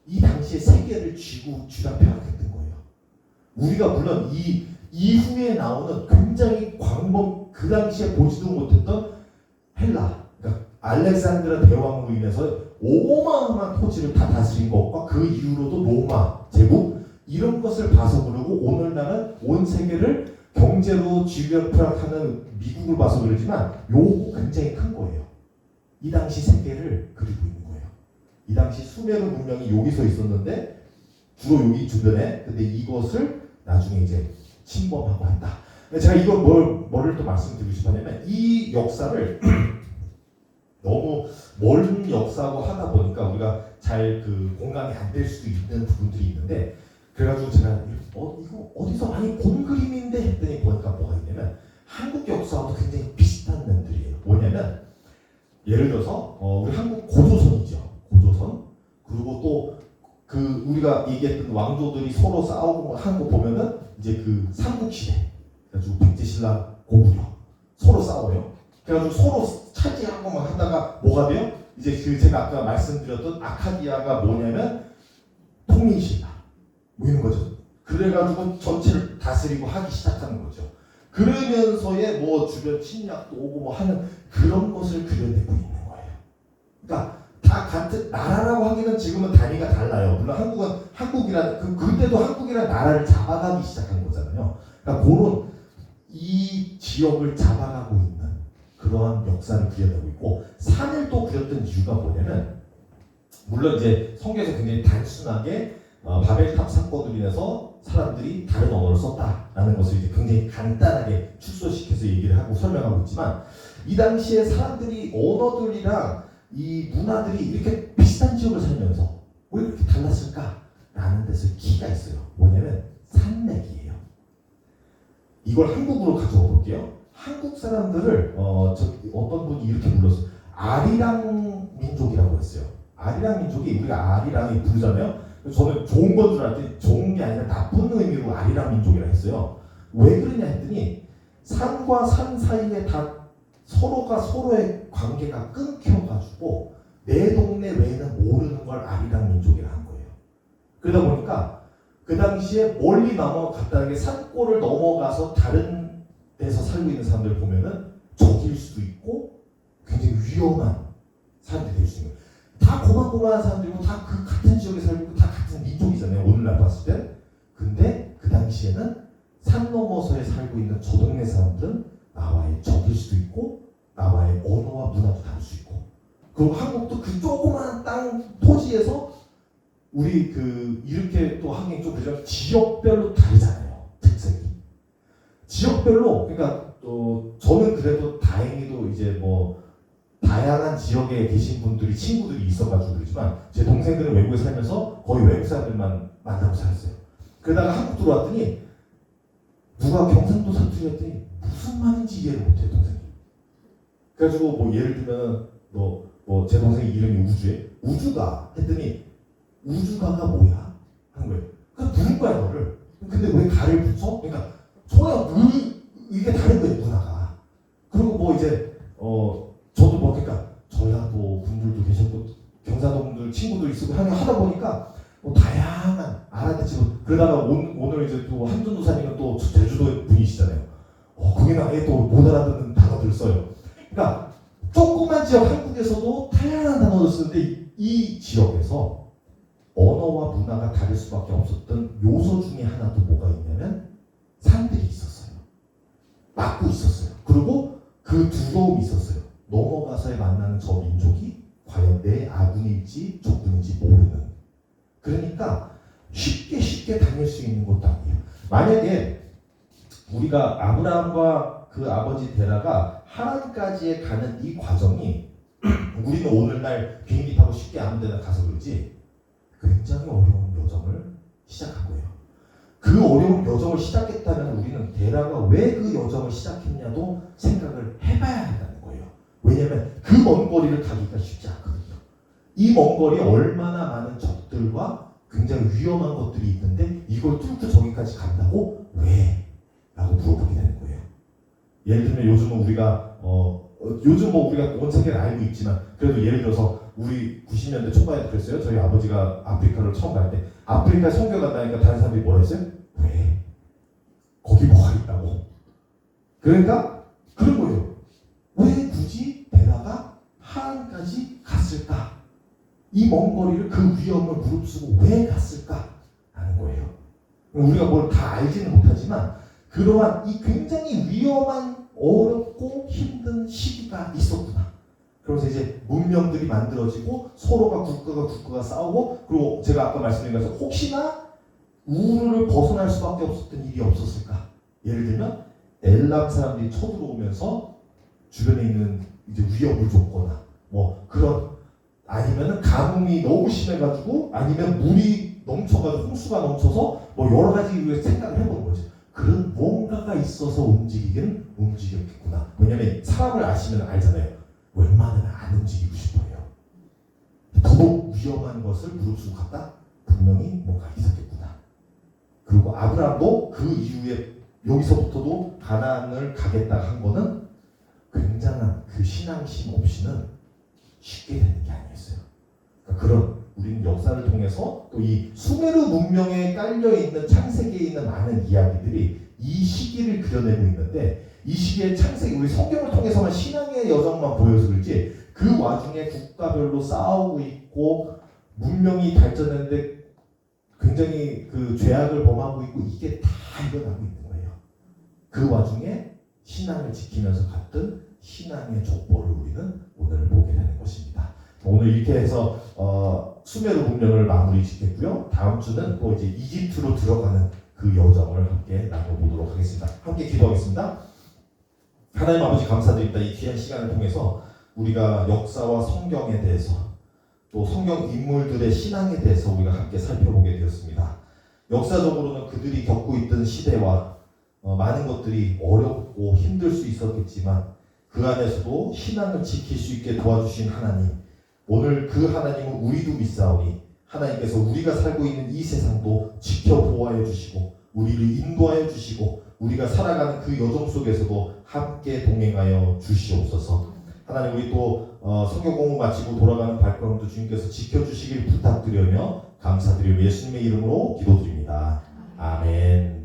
이 당시의 세계를 쥐다 펴안겠던 거예요. 우리가 물론 이 이후에 나오는 굉장히 그 당시에 보지도 못했던 헬라, 그러니까 알렉산드라 대왕으로 인해서 어마어마한 토지를 다 다스린 것과 그 이후로도 로마 제국 이런 것을 봐서 그러고 오늘날은 온 세계를 경제로 쥐락펴락하는 미국을 봐서 그러지만 요거 굉장히 큰 거예요. 이 당시 세계를 그리고 있는 거예요. 이 당시 수메르 문명이 여기서 있었는데 주로 여기 주변에 근데 이것을 나중에 이제 침범하고 한다. 제가 이거 뭐를 또 말씀드리고 싶었냐면 이 역사를 너무 멀은 역사고 하다 보니까 우리가 잘 그 공감이 안 될 수도 있는 부분들이 있는데 그래가지고 제가 이거 어디서 많이 본 그림인데 했더니 보니까 뭐가 있냐면 한국 역사하고 굉장히 비슷한 면들이에요. 뭐냐면 예를 들어서 우리 한국 고조선이죠. 고조선 그리고 또 그 우리가 얘기했던 왕조들이 서로 싸우고 하는 거 보면은 이제 그 삼국시대 그래가지고 백제신라 고구려 서로 싸워요. 그래가지고 서로 차지하고 막 하다가 뭐가 돼요? 이제 그 제가 아까 말씀드렸던 아카디아가 뭐냐면 통일신라 뭐 이런 거죠. 그래가지고 전체를 다스리고 하기 시작하는 거죠. 그러면서의 뭐 주변 침략도 오고 뭐 하는 그런 것을 그려내고 있는 거예요. 그러니까 다 같은 나라라고 하기는 지금은 단위가 달라요. 물론 한국이란 그때도 한국이란 나라를 잡아가기 시작한 거잖아요. 그러니까 그런 이 지역을 잡아가고 있는 그러한 역사를 그려내고 있고 산을 또 그렸던 이유가 뭐냐면 물론 이제 성경에서 굉장히 단순하게 바벨탑 사건으로 인해서 사람들이 다른 언어를 썼다라는 것을 이제 굉장히 간단하게 축소시켜서 얘기를 하고 설명하고 있지만 이 당시에 사람들이 언어들이랑 이 문화들이 이렇게 비슷한 지역을 살면서 왜 이렇게 달랐을까라는 데서 키가 있어요. 뭐냐면 산맥이에요. 이걸 한국으로 가져와 볼게요. 한국 사람들을 어떤 분이 이렇게 불렀어요. 아리랑 민족이라고 했어요. 아리랑 민족이 우리가 아리랑이 부르잖아요. 저는 좋은 건 줄 알았더니 좋은 게 아니라 나쁜 의미로 아리랑 민족이라 했어요. 왜 그러냐 했더니 산과 산 사이에 다 서로가 서로의 관계가 끊겨가지고 내 동네 외에는 모르는 걸 아리랑 민족이라 한 거예요. 그러다 보니까 그 당시에 멀리 넘어갔다는 게 산골을 넘어가서 다른 데서 살고 있는 사람들 보면은 적일 수도 있고 굉장히 위험한 사람들이 될 수 있는 거예요. 다 고만고만한 사람들이고 다 그 같은 지역에 살고 있고 다 같은 민족이잖아요. 오늘날 봤을 때. 근데 그 당시에는 산 너머서에 살고 있는 저 동네 사람들은 나와의 적일 수도 있고 나와의 언어와 문화도 다를 수 있고 그리고 한국도 그 조그만 땅 토지에서 우리 그 이렇게 또 한국이 좀 그죠? 지역별로 다르잖아요. 특색이. 지역별로 그러니까 저는 그래도 다행히도 이제 뭐 다양한 지역에 계신 분들이 친구들이 있어가지고 그러지만 제 동생들은 외국에 살면서 거의 외국 사람들만 만나고 살았어요. 그러다가 한국 들어왔더니 누가 경상도 사투리 했더니 무슨 말인지 이해를 못해요 동생이. 그래가지고 뭐 예를 들면 뭐 제 동생 이름이 우주에 우주가 했더니 우주가가 뭐야? 하는 거예요. 그냥 부른 거야 너를. 근데 왜 가를 붙여? 그러니까 전혀 이게 다른 거예요 문화가. 그리고 뭐 이제 저도 뭐 그러니까 저야도 분들도 계셨고 경상도 분들 친구들 있고 하다 보니까 뭐 다양한 알아듣지. 그러다가 오늘 이제 또 한준도사님은 또 제주도 분이시잖아요. 거기는 아예 또 못 알아듣는 단어들을 써요. 그러니까 조그만 지역 한국에서도 다양한 단어를 쓰는데 이 지역에서 언어와 문화가 다를 수밖에 없었던 요소 중에 하나도 뭐가 있냐면 산들이 있었어요. 막고 있었어요. 그리고 그 두려움이 있었어요. 넘어가서에 만나는 저 민족이 과연 내 아군일지 적군인지 모르는. 그러니까 쉽게 다닐 수 있는 것도 아니에요. 만약에 우리가 아브라함과 그 아버지 데라가 하란까지에 가는 이 과정이 우리는 오늘날 비행기 타고 쉽게 아무 데나 가서 그러지 굉장히 어려운 여정을 시작한 거예요. 그 어려운 여정을 시작했다면 우리는 데라가 왜 그 여정을 시작했냐도 생각을 해봐야 한다는 거예요. 왜냐하면 그 먼 거리를 가기가 쉽지 않거든요. 이 먼 거리에 얼마나 많은 적들과 굉장히 위험한 것들이 있는데 이걸 뚫고 저기까지 간다고? 왜? 라고 물어보게 되는 거예요. 예를 들면 요즘은 우리가 요즘 뭐 우리가 온 세계를 알고 있지만 그래도 예를 들어서 우리 90년대 초반에 그랬어요. 저희 아버지가 아프리카를 처음 갈 때 아프리카 선교 간다니까 다른 사람들이 뭐라 했어요? 왜? 거기 뭐가 있다고? 그러니까 그런 거예요. 왜 굳이 베라가 하란까지 갔을까? 이 먼 거리를 그 위험을 무릅쓰고 왜 갔을까? 하는 거예요. 우리가 뭘 다 알지는 못하지만 그러한 이 굉장히 위험한 어렵고 힘든 시기가 있었구나. 그러면서 이제 문명들이 만들어지고 서로가 국가가 싸우고 그리고 제가 아까 말씀드린 것처럼 혹시나 우르를 벗어날 수밖에 없었던 일이 없었을까? 예를 들면 엘람 사람들이 쳐들어오면서 주변에 있는 이제 위협을 줬거나 뭐 그런 아니면은 가뭄이 너무 심해가지고 아니면 물이 넘쳐가지고 홍수가 넘쳐서 뭐 여러 가지 이유에 생각을 해보는 거죠. 그런 뭔가가 있어서 움직이긴 움직였겠구나. 왜냐면 사람을 아시면 알잖아요. 웬만하면 안 움직이고 싶어요. 더욱 위험한 것을 무릅쓰고 갔다? 분명히 뭔가 있었겠구나. 그리고 아브라함도 그 이후에 여기서부터도 가나안을 가겠다 한 거는 굉장한 그 신앙심 없이는 쉽게 되는 게 아니었어요. 그러니까 그런 우리는 역사를 통해서 또 이 수메르 문명에 깔려있는 창세기에 있는 많은 이야기들이 이 시기를 그려내고 있는데 이 시기의 창세기 우리 성경을 통해서만 신앙의 여정만 보여서 그렇지 그 와중에 국가별로 싸우고 있고 문명이 발전했는데 굉장히 그 죄악을 범하고 있고 이게 다 일어나고 있는 거예요. 그 와중에 신앙을 지키면서 갔던 신앙의 족보를 우리는 오늘 보게 되는 것입니다. 오늘 이렇게 해서 수메르 문명을 마무리 짓겠고요. 다음 주는 또 이제 이집트로 들어가는 그 여정을 함께 나눠보도록 하겠습니다. 함께 기도하겠습니다. 하나님 아버지 감사드립니다. 이 귀한 시간을 통해서 우리가 역사와 성경에 대해서 또 성경 인물들의 신앙에 대해서 우리가 함께 살펴보게 되었습니다. 역사적으로는 그들이 겪고 있던 시대와 많은 것들이 어렵고 힘들 수 있었겠지만 그 안에서도 신앙을 지킬 수 있게 도와주신 하나님, 오늘 그 하나님은 우리도 믿사오니 하나님께서 우리가 살고 있는 이 세상도 지켜보아해 주시고 우리를 인도하여 주시고 우리가 살아가는 그 여정 속에서도 함께 동행하여 주시옵소서. 하나님 우리 또 성경 공부 마치고 돌아가는 발걸음도 주님께서 지켜주시길 부탁드리며 감사드리며 예수님의 이름으로 기도드립니다. 아멘.